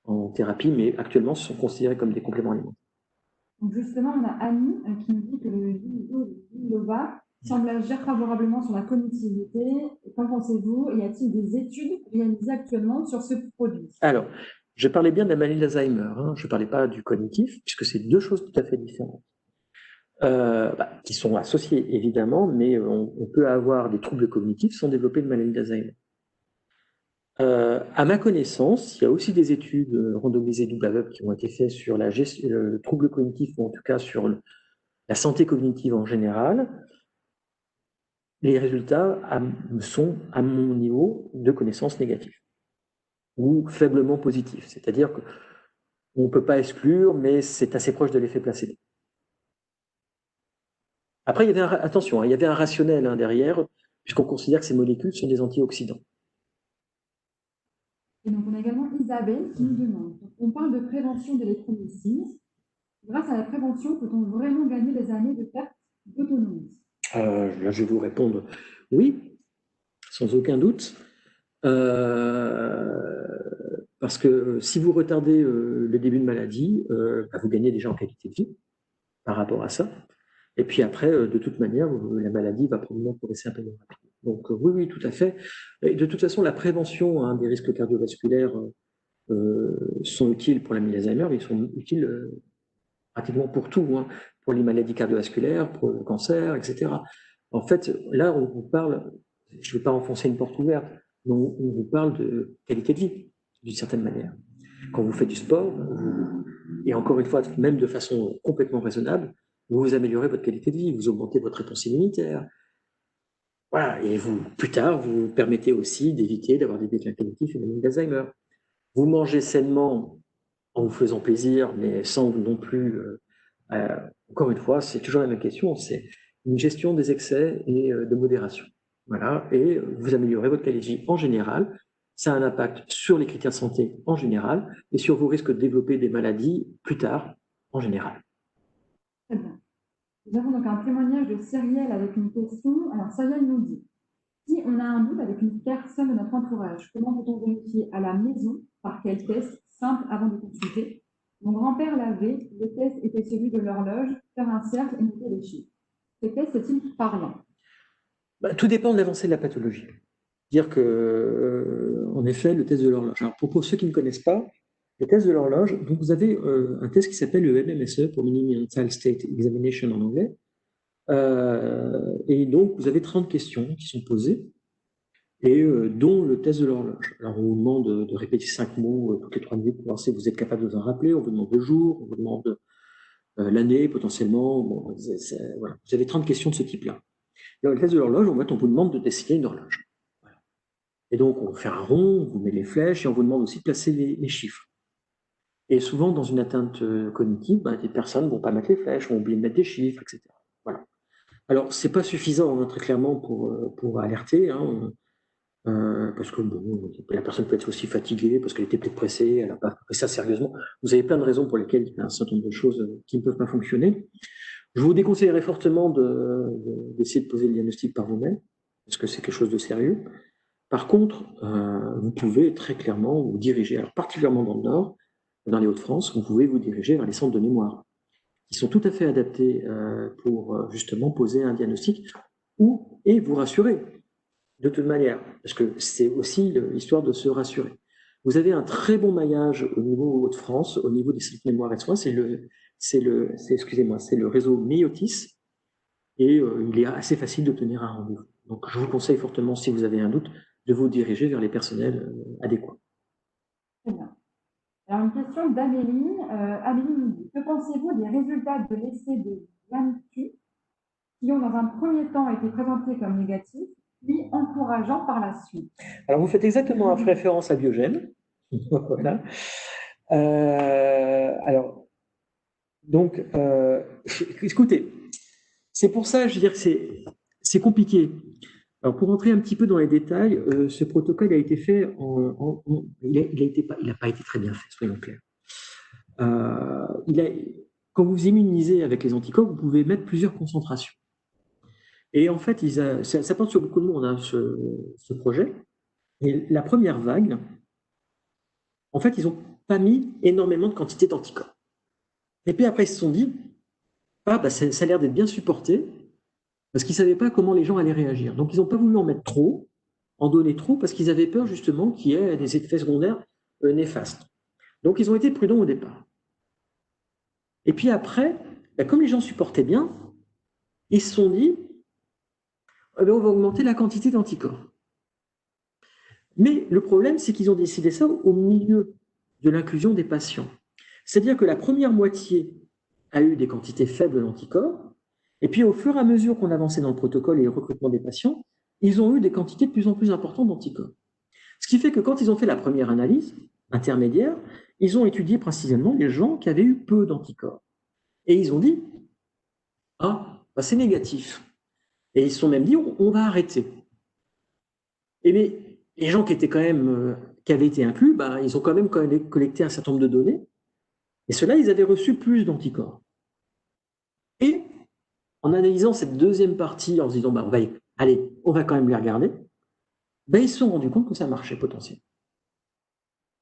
en thérapie, mais actuellement, ce sont considérés comme des compléments alimentaires. Donc justement, on a Annie qui nous dit que le biloba semble agir favorablement sur la cognitivité. Qu'en pensez-vous? Y a-t-il des études réalisées actuellement sur ce produit? Alors, je parlais bien de la maladie d'Alzheimer, hein, je ne parlais pas du cognitif, puisque c'est deux choses tout à fait différentes. Qui sont associées évidemment, mais on peut avoir des troubles cognitifs sans développer une maladie d'Alzheimer. À ma connaissance, il y a aussi des études randomisées double aveugle qui ont été faites sur le trouble cognitif, ou en tout cas sur la santé cognitive en général. Les résultats sont, à mon niveau de connaissance, négatifs ou faiblement positifs. C'est-à-dire qu'on ne peut pas exclure, mais c'est assez proche de l'effet placebo. Après, attention, il y avait un rationnel derrière, puisqu'on considère que ces molécules sont des antioxydants. Et donc, on a également Isabelle qui nous demande, on parle de prévention de l'échromésie. Grâce à la prévention, peut-on vraiment gagner des années de perte d'autonomie? Là, je vais vous répondre oui, sans aucun doute. Parce que si vous retardez le début de maladie, vous gagnez déjà en qualité de vie par rapport à ça. Et puis après, de toute manière, la maladie va probablement progresser un peu moins rapidement. Donc oui, oui, tout à fait. Et de toute façon, la prévention des risques cardiovasculaires sont utiles pour la maladie d'Alzheimer, mais ils sont utiles pratiquement pour tout, hein, pour les maladies cardiovasculaires, pour le cancer, etc. En fait, là, on vous parle, je ne vais pas enfoncer une porte ouverte, mais on vous parle de qualité de vie, d'une certaine manière. Quand vous faites du sport, et encore une fois, même de façon complètement raisonnable, vous améliorez votre qualité de vie, vous augmentez votre réponse immunitaire. Voilà, et plus tard, vous permettez aussi d'éviter d'avoir des déclins cognitifs et même d'Alzheimer. Vous mangez sainement en vous faisant plaisir, mais sans non plus... encore une fois, c'est toujours la même question, c'est une gestion des excès et de modération. Voilà, et vous améliorez votre qualité de vie en général. Ça a un impact sur les critères de santé en général et sur vos risques de développer des maladies plus tard en général. Très bien. Nous avons donc un témoignage de Cyrielle avec une question. Alors, Cyrielle nous dit, si on a un doute avec une personne de notre entourage, comment peut-on vérifier à la maison par quel test simple avant de consulter? Mon grand-père l'avait, le test était celui de l'horloge, faire un cercle et noter les chiffres. Ce test est-il parlant? Tout dépend de l'avancée de la pathologie. Dire que, en effet, le test de l'horloge. Alors, pour ceux qui ne connaissent pas, le test de l'horloge, donc vous avez un test qui s'appelle le MMSE, pour Mini Mental State Examination en anglais. Et donc, vous avez 30 questions qui sont posées, et dont le test de l'horloge. Alors, on vous demande de répéter 5 mots toutes les 3 minutes pour voir si vous êtes capable de vous en rappeler. On vous demande le jour, on vous demande l'année potentiellement. Bon, voilà. Vous avez 30 questions de ce type-là. Dans le test de l'horloge, on vous demande de dessiner une horloge. Voilà. Et donc, on fait un rond, on vous met les flèches et on vous demande aussi de placer les chiffres. Et souvent, dans une atteinte cognitive, des personnes ne vont pas mettre les flèches, vont oublier de mettre des chiffres, etc. Voilà. Alors, ce n'est pas suffisant, très clairement, pour alerter, parce que bon, la personne peut être aussi fatiguée, parce qu'elle était peut-être pressée, elle n'a pas pris ça sérieusement. Vous avez plein de raisons pour lesquelles il y a un certain nombre de choses qui ne peuvent pas fonctionner. Je vous déconseillerais fortement d'essayer de poser le diagnostic par vous-même, parce que c'est quelque chose de sérieux. Par contre, vous pouvez très clairement vous diriger, alors particulièrement dans le Nord, dans les Hauts-de-France, vous pouvez vous diriger vers les centres de mémoire, qui sont tout à fait adaptés pour justement poser un diagnostic et vous rassurer de toute manière, parce que c'est aussi l'histoire de se rassurer. Vous avez un très bon maillage au niveau Hauts-de-France, au niveau des centres de mémoire et de soins, c'est le réseau Myotis, et il est assez facile d'obtenir un rendez-vous. Donc, je vous conseille fortement, si vous avez un doute, de vous diriger vers les personnels adéquats. Très bien. Alors, une question d'Amélie. Amélie nous dit, que pensez-vous des résultats de l'essai de Yantu qui ont dans un premier temps été présentés comme négatifs, puis encourageants par la suite? Alors, vous faites exactement référence à Biogène. Voilà. Alors, donc, écoutez, c'est pour ça, je veux dire que c'est compliqué. Alors, pour entrer un petit peu dans les détails, ce protocole a été fait il n'a pas été très bien fait, soyons clairs. Quand vous immunisez avec les anticorps, vous pouvez mettre plusieurs concentrations. Et en fait, ça porte sur beaucoup de monde, hein, ce projet. Et la première vague, en fait, ils n'ont pas mis énormément de quantité d'anticorps. Et puis après, ils se sont dit, ça a l'air d'être bien supporté, parce qu'ils ne savaient pas comment les gens allaient réagir. Donc, ils n'ont pas voulu en mettre trop, en donner trop, parce qu'ils avaient peur justement qu'il y ait des effets secondaires néfastes. Donc, ils ont été prudents au départ. Et puis après, comme les gens supportaient bien, ils se sont dit, on va augmenter la quantité d'anticorps. Mais le problème, c'est qu'ils ont décidé ça au milieu de l'inclusion des patients. C'est-à-dire que la première moitié a eu des quantités faibles d'anticorps, et puis au fur et à mesure qu'on avançait dans le protocole et le recrutement des patients, ils ont eu des quantités de plus en plus importantes d'anticorps. Ce qui fait que quand ils ont fait la première analyse intermédiaire, ils ont étudié précisément les gens qui avaient eu peu d'anticorps. Et ils ont dit, c'est négatif. Et ils se sont même dit, on va arrêter. Et mais les gens qui étaient quand même, qui avaient été inclus, ils ont quand même collecté un certain nombre de données. Et ceux-là, ils avaient reçu plus d'anticorps. Et en analysant cette deuxième partie, en se disant, on va quand même les regarder, ils se sont rendus compte que ça marchait potentiellement.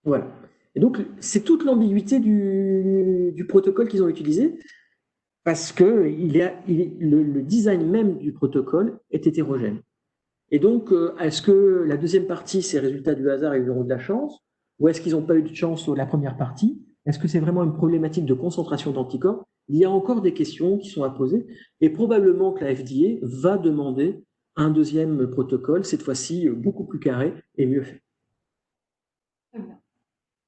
Voilà. Et donc, c'est toute l'ambiguïté du protocole qu'ils ont utilisé, parce que le design même du protocole est hétérogène. Et donc, est-ce que la deuxième partie, c'est résultat du hasard et ils auront de la chance, ou est-ce qu'ils n'ont pas eu de chance sur la première partie? Est-ce que c'est vraiment une problématique de concentration d'anticorps? Il y a encore des questions qui sont à poser, et probablement que la FDA va demander un deuxième protocole, cette fois-ci beaucoup plus carré et mieux fait. Très bien.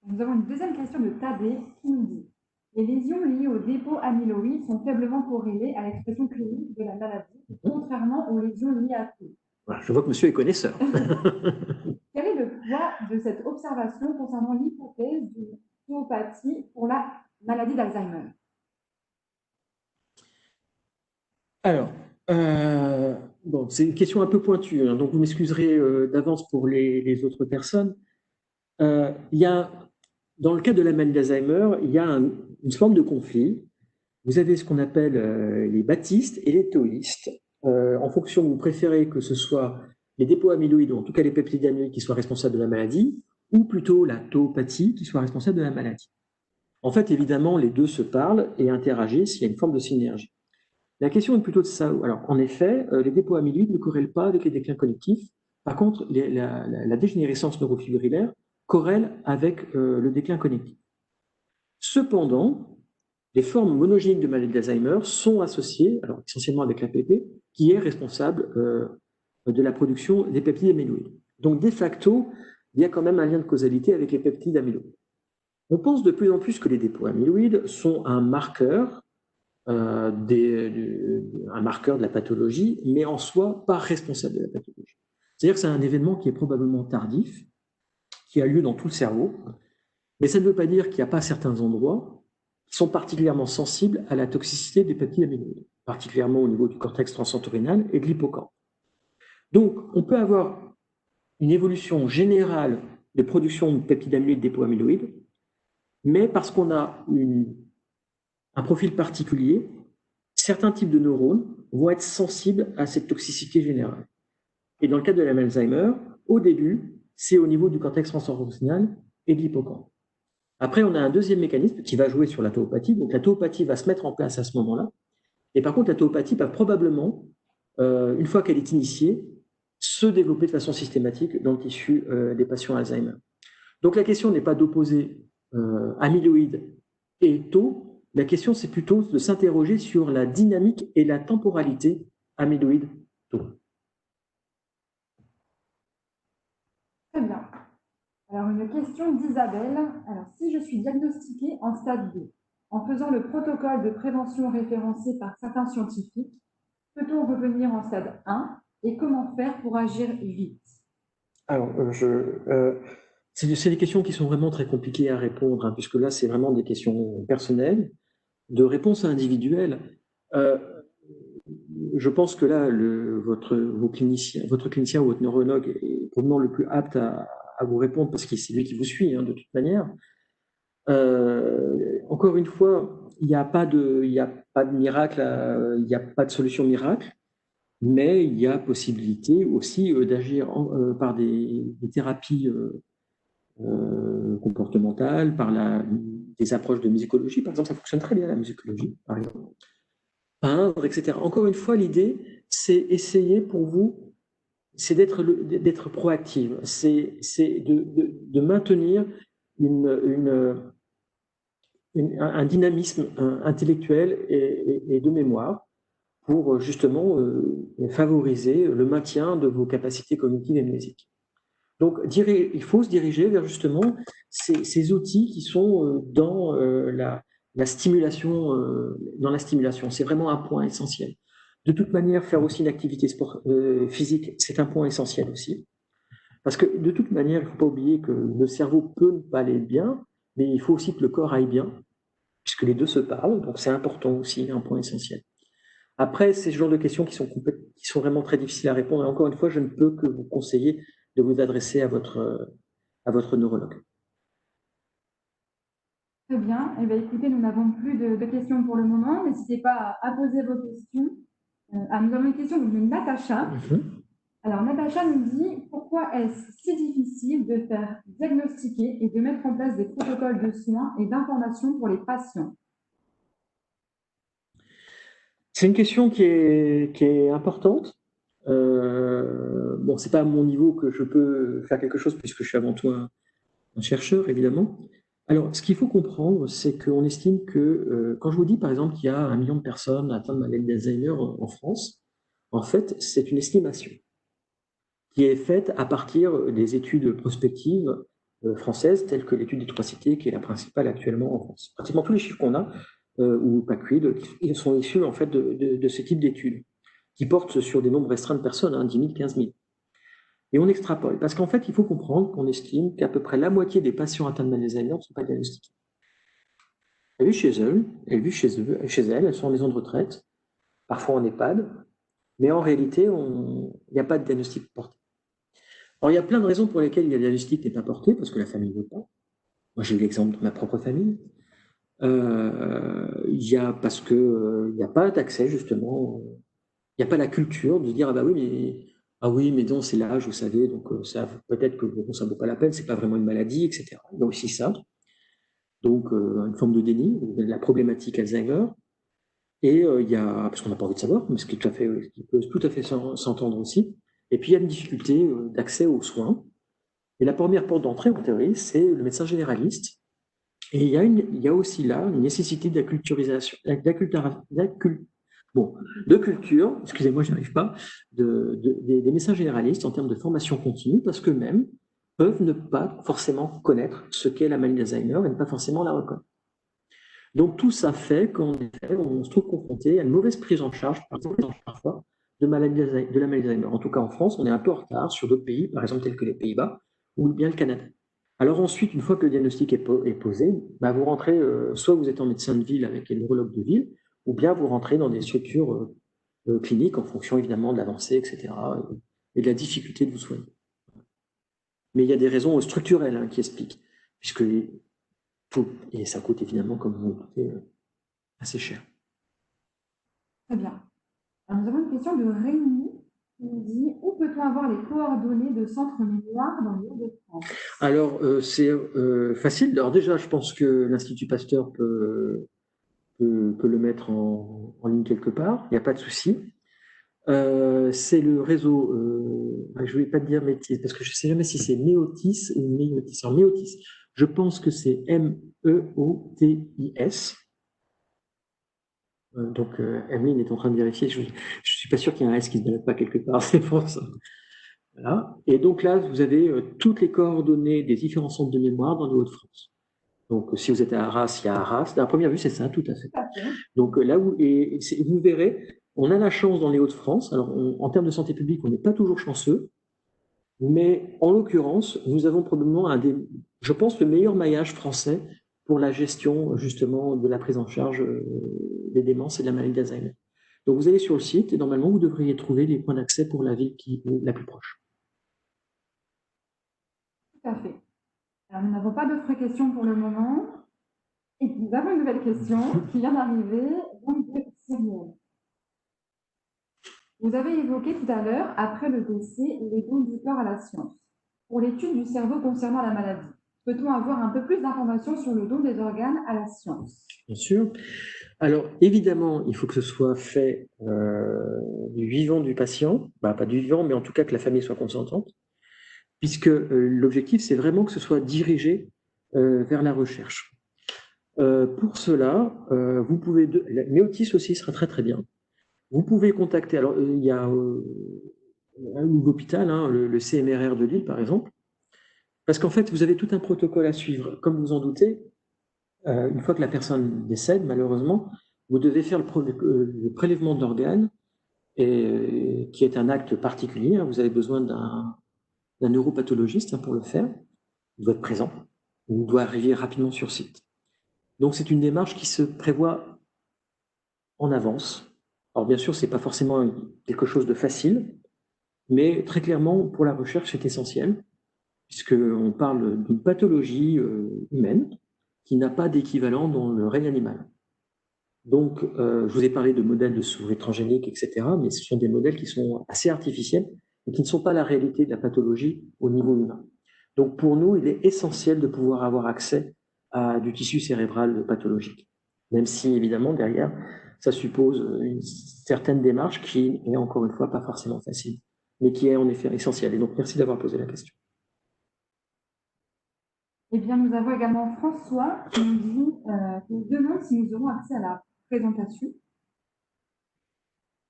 Nous avons une deuxième question de Tadé qui nous dit: les lésions liées au dépôt amyloïde sont faiblement corrélées à l'expression clinique de la maladie, contrairement aux lésions liées à tout. Voilà, je vois que monsieur est connaisseur. Quel est le poids de cette observation concernant l'hypothèse d'une tauopathie pour la maladie d'Alzheimer? Alors, c'est une question un peu pointue, hein, donc vous m'excuserez d'avance pour les autres personnes. Dans le cas de la maladie d'Alzheimer, il y a une forme de conflit. Vous avez ce qu'on appelle les baptistes et les tauistes. En fonction, vous préférez que ce soit les dépôts amyloïdes, ou en tout cas les peptides amyloïdes qui soient responsables de la maladie, ou plutôt la tauopathie qui soit responsable de la maladie. En fait, évidemment, les deux se parlent et interagissent, il y a une forme de synergie. La question est plutôt de ça. Alors, en effet, les dépôts amyloïdes ne corrèlent pas avec les déclins cognitifs. Par contre, la dégénérescence neurofibrillaire corrèle avec le déclin cognitif. Cependant, les formes monogéniques de maladie d'Alzheimer sont associées, alors essentiellement avec l'APP, qui est responsable de la production des peptides amyloïdes. Donc, de facto, il y a quand même un lien de causalité avec les peptides amyloïdes. On pense de plus en plus que les dépôts amyloïdes sont un marqueur de la pathologie, mais en soi pas responsable de la pathologie. C'est-à-dire que c'est un événement qui est probablement tardif, qui a lieu dans tout le cerveau, mais ça ne veut pas dire qu'il n'y a pas certains endroits qui sont particulièrement sensibles à la toxicité des peptides amyloïdes, particulièrement au niveau du cortex transentorhinal et de l'hippocampe. Donc, on peut avoir une évolution générale de production de peptides amyloïdes, dépôts amyloïdes, mais parce qu'on a un profil particulier, certains types de neurones vont être sensibles à cette toxicité générale. Et dans le cas de l'Alzheimer, au début, c'est au niveau du cortex transentorhinal et de l'hippocampe. Après, on a un deuxième mécanisme qui va jouer sur la tauopathie. Donc, la tauopathie va se mettre en place à ce moment-là. Et par contre, la tauopathie va probablement, une fois qu'elle est initiée, se développer de façon systématique dans le tissu des patients Alzheimer. Donc, la question n'est pas d'opposer amyloïdes et tau. La question, c'est plutôt de s'interroger sur la dynamique et la temporalité amyloïde-tau. Très bien. Alors, une question d'Isabelle. Alors, si je suis diagnostiquée en stade 2, en faisant le protocole de prévention référencé par certains scientifiques, peut-on revenir en stade 1 et comment faire pour agir vite? Alors, c'est des questions qui sont vraiment très compliquées à répondre, hein, puisque là, c'est vraiment des questions personnelles, de réponse individuelle. je pense que là, votre clinicien ou votre neurologue est probablement le plus apte à vous répondre parce que c'est lui qui vous suit, hein, de toute manière. Encore une fois, il n'y a pas de miracle, il n'y a pas de solution miracle, mais il y a possibilité aussi d'agir par des thérapies comportementales, par des approches de musicologie. Par exemple, ça fonctionne très bien la musicologie, par exemple. Peindre, etc. Encore une fois, l'idée, c'est essayer pour vous, c'est d'être proactive, c'est de maintenir un dynamisme intellectuel et de mémoire pour justement favoriser le maintien de vos capacités cognitives et mnésiques. Donc, il faut se diriger vers justement ces outils qui sont dans la stimulation. C'est vraiment un point essentiel. De toute manière, faire aussi une activité physique, c'est un point essentiel aussi. Parce que de toute manière, il ne faut pas oublier que le cerveau peut ne pas aller bien, mais il faut aussi que le corps aille bien, puisque les deux se parlent. Donc, c'est important aussi, un point essentiel. Après, c'est ce genre de questions qui sont vraiment très difficiles à répondre. Et encore une fois, je ne peux que vous conseiller de vous adresser à votre neurologue. Très bien. Eh bien, écoutez, nous n'avons plus de questions pour le moment. N'hésitez pas à poser vos questions. Nous avons une question de Natacha. Alors, Natacha nous dit « Pourquoi est-ce si difficile de faire diagnostiquer et de mettre en place des protocoles de soins et d'information pour les patients ?» C'est une question qui est importante. Bon, c'est pas à mon niveau que je peux faire quelque chose puisque je suis avant tout un chercheur, évidemment. Alors, ce qu'il faut comprendre, c'est qu'on estime que, quand je vous dis par exemple qu'il y a 1 million de personnes atteintes de maladie d'Alzheimer en France, en fait, c'est une estimation qui est faite à partir des études prospectives françaises, telles que l'étude des 3 cités, qui est la principale actuellement en France. Pratiquement tous les chiffres qu'on a, ou PACUID, ils sont issus en fait de ce type d'études, qui portent sur des nombres restreints de personnes, hein, 10 000, 15 000. Et on extrapole, parce qu'en fait, il faut comprendre qu'on estime qu'à peu près la moitié des patients atteints de maladie d'Alzheimer ne sont pas diagnostiqués. Elles vivent chez elles, elles sont en maison de retraite, parfois en EHPAD, mais en réalité, il n'y a pas de diagnostic porté. Alors, il y a plein de raisons pour lesquelles le diagnostic n'est pas porté, parce que la famille ne veut pas. Moi, j'ai eu l'exemple de ma propre famille. Parce qu'il n'y a pas d'accès, justement. Il n'y a pas la culture de dire ah oui, mais non, c'est l'âge, vous savez, donc ça peut-être que bon, ça ne vaut pas la peine, c'est pas vraiment une maladie, etc. Il y a aussi ça. Donc, une forme de déni, la problématique Alzheimer. Et il y a, parce qu'on n'a pas envie de savoir, mais ce qui peut tout à fait s'entendre aussi. Et puis, il y a une difficulté d'accès aux soins. Et la première porte d'entrée, en théorie, c'est le médecin généraliste. Et il y a aussi là une nécessité d'acculturisation, de culture, excusez-moi, je n'arrive pas, des médecins généralistes en termes de formation continue, parce qu'eux-mêmes peuvent ne pas forcément connaître ce qu'est la maladie d'Alzheimer et ne pas forcément la reconnaître. Donc tout ça fait qu'en effet, on se trouve confronté à une mauvaise prise en charge, parfois, de la maladie d'Alzheimer. En tout cas, en France, on est un peu en retard sur d'autres pays, par exemple tels que les Pays-Bas ou bien le Canada. Alors ensuite, une fois que le diagnostic est posé, vous rentrez, soit vous êtes en médecin de ville avec les neurologues de ville, ou bien vous rentrez dans des structures cliniques en fonction évidemment de l'avancée, etc., et de la difficulté de vous soigner. Mais il y a des raisons structurelles qui expliquent, puisque tout, et ça coûte évidemment, comme vous le doutez, assez cher. Très bien. Alors, nous avons une question de Rémi qui nous dit « Où peut-on avoir les coordonnées de centres mémoire dans les Hauts-de-France » Alors, c'est facile. Alors déjà, je pense que l'Institut Pasteur peut le mettre en ligne quelque part, il n'y a pas de souci. C'est le réseau, je ne vais pas te dire Métis, parce que je ne sais jamais si c'est Méotis ou Méotis. Alors Méotis, je pense que c'est M-E-O-T-I-S. Donc, Emeline est en train de vérifier. Je ne suis pas sûr qu'il y ait un S qui ne se balade pas quelque part, c'est pour ça. Voilà. Et donc là, vous avez toutes les coordonnées des différents centres de mémoire dans les Hauts-de-France. Donc, si vous êtes à Arras, il y a Arras. À première vue, c'est ça, tout à fait. Donc là où, vous verrez, on a la chance dans les Hauts-de-France. Alors, en termes de santé publique, on n'est pas toujours chanceux. Mais en l'occurrence, nous avons probablement je pense, le meilleur maillage français pour la gestion, justement, de la prise en charge des démences et de la maladie d'Alzheimer. Donc, vous allez sur le site et normalement, vous devriez trouver les points d'accès pour la ville qui est la plus proche. Tout à fait. Alors, nous n'avons pas d'autres questions pour le moment. Et nous avons une nouvelle question qui vient d'arriver, donc de Cyrielle. Vous avez évoqué tout à l'heure, après le décès, les dons du corps à la science. Pour l'étude du cerveau concernant la maladie, peut-on avoir un peu plus d'informations sur le don des organes à la science? Bien sûr. Alors, évidemment, il faut que ce soit fait du vivant du patient, pas du vivant, mais en tout cas que la famille soit consentante, puisque l'objectif, c'est vraiment que ce soit dirigé vers la recherche. Pour cela, vous pouvez... Méotis aussi sera très très bien. Vous pouvez contacter... Alors, il y a un nouveau hôpital, hein, le CMRR de Lille, par exemple, parce qu'en fait, vous avez tout un protocole à suivre. Comme vous en doutez, une fois que la personne décède, malheureusement, vous devez faire le prélèvement d'organes, qui est un acte particulier. Vous avez besoin d'un neuropathologiste pour le faire. Il doit être présent. Il doit arriver rapidement sur site. Donc, c'est une démarche qui se prévoit en avance. Alors, bien sûr, ce n'est pas forcément quelque chose de facile, mais très clairement, pour la recherche, c'est essentiel, puisqu'on parle d'une pathologie humaine qui n'a pas d'équivalent dans le règne animal. Donc, je vous ai parlé de modèles de souris transgéniques, etc., mais ce sont des modèles qui sont assez artificiels et qui ne sont pas la réalité de la pathologie au niveau humain. Donc, pour nous, il est essentiel de pouvoir avoir accès à du tissu cérébral pathologique, même si, évidemment, derrière, ça suppose une certaine démarche qui est, encore une fois, pas forcément facile, mais qui est en effet essentielle. Et donc, merci d'avoir posé la question. Eh bien, nous avons également François qui nous demande si nous aurons accès à la présentation.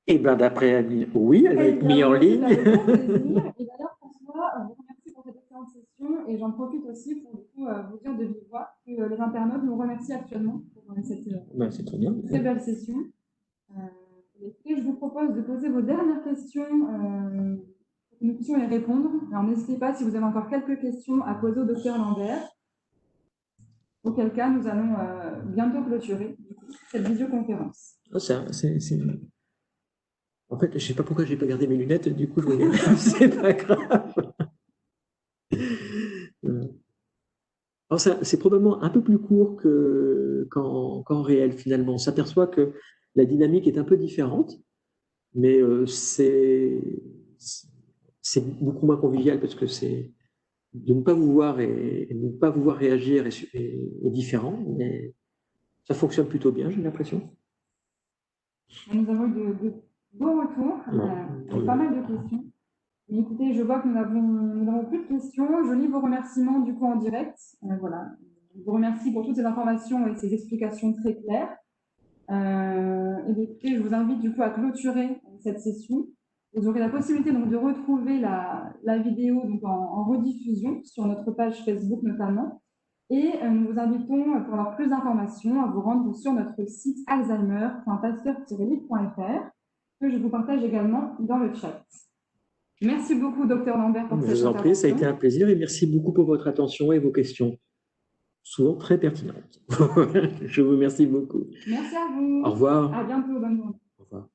Eh bien, d'après oui, elle va être mise en ligne. Et d'ailleurs, François, je vous remercie pour cette excellente session et j'en profite aussi pour vous dire de vive voix que les internautes nous remercient actuellement pour cette très belle session. Et je vous propose de poser vos dernières questions pour que nous puissions y répondre. Alors, n'hésitez pas si vous avez encore quelques questions à poser au docteur Lambert. Auquel cas, nous allons bientôt clôturer cette visioconférence. En fait, je ne sais pas pourquoi je n'ai pas gardé mes lunettes, du coup, je regarde. C'est pas grave. Alors, c'est probablement un peu plus court qu'en réel, finalement. On s'aperçoit que la dynamique est un peu différente, mais c'est beaucoup moins convivial parce que c'est de ne pas vous voir et de ne pas vous voir réagir est différent, mais ça fonctionne plutôt bien, j'ai l'impression. Nous avons eu de bons retours, pas mal de questions. Mais écoutez, je vois que nous n'avons plus de questions. Je lis vos remerciements du coup en direct. Voilà. Je vous remercie pour toutes ces informations et ces explications très claires. Et écoutez, je vous invite du coup à clôturer cette session. Vous aurez la possibilité donc de retrouver la vidéo donc en rediffusion sur notre page Facebook notamment. Et nous vous invitons, pour avoir plus d'informations, à vous rendre sur notre site alzheimer.pasteur-libre.fr que je vous partage également dans le chat. Merci beaucoup, Dr Lambert, pour cette intervention. Je vous en prie, ça a été un plaisir et merci beaucoup pour votre attention et vos questions, souvent très pertinentes. Je vous remercie beaucoup. Merci à vous. Au revoir. À bientôt, bonne journée. Au revoir.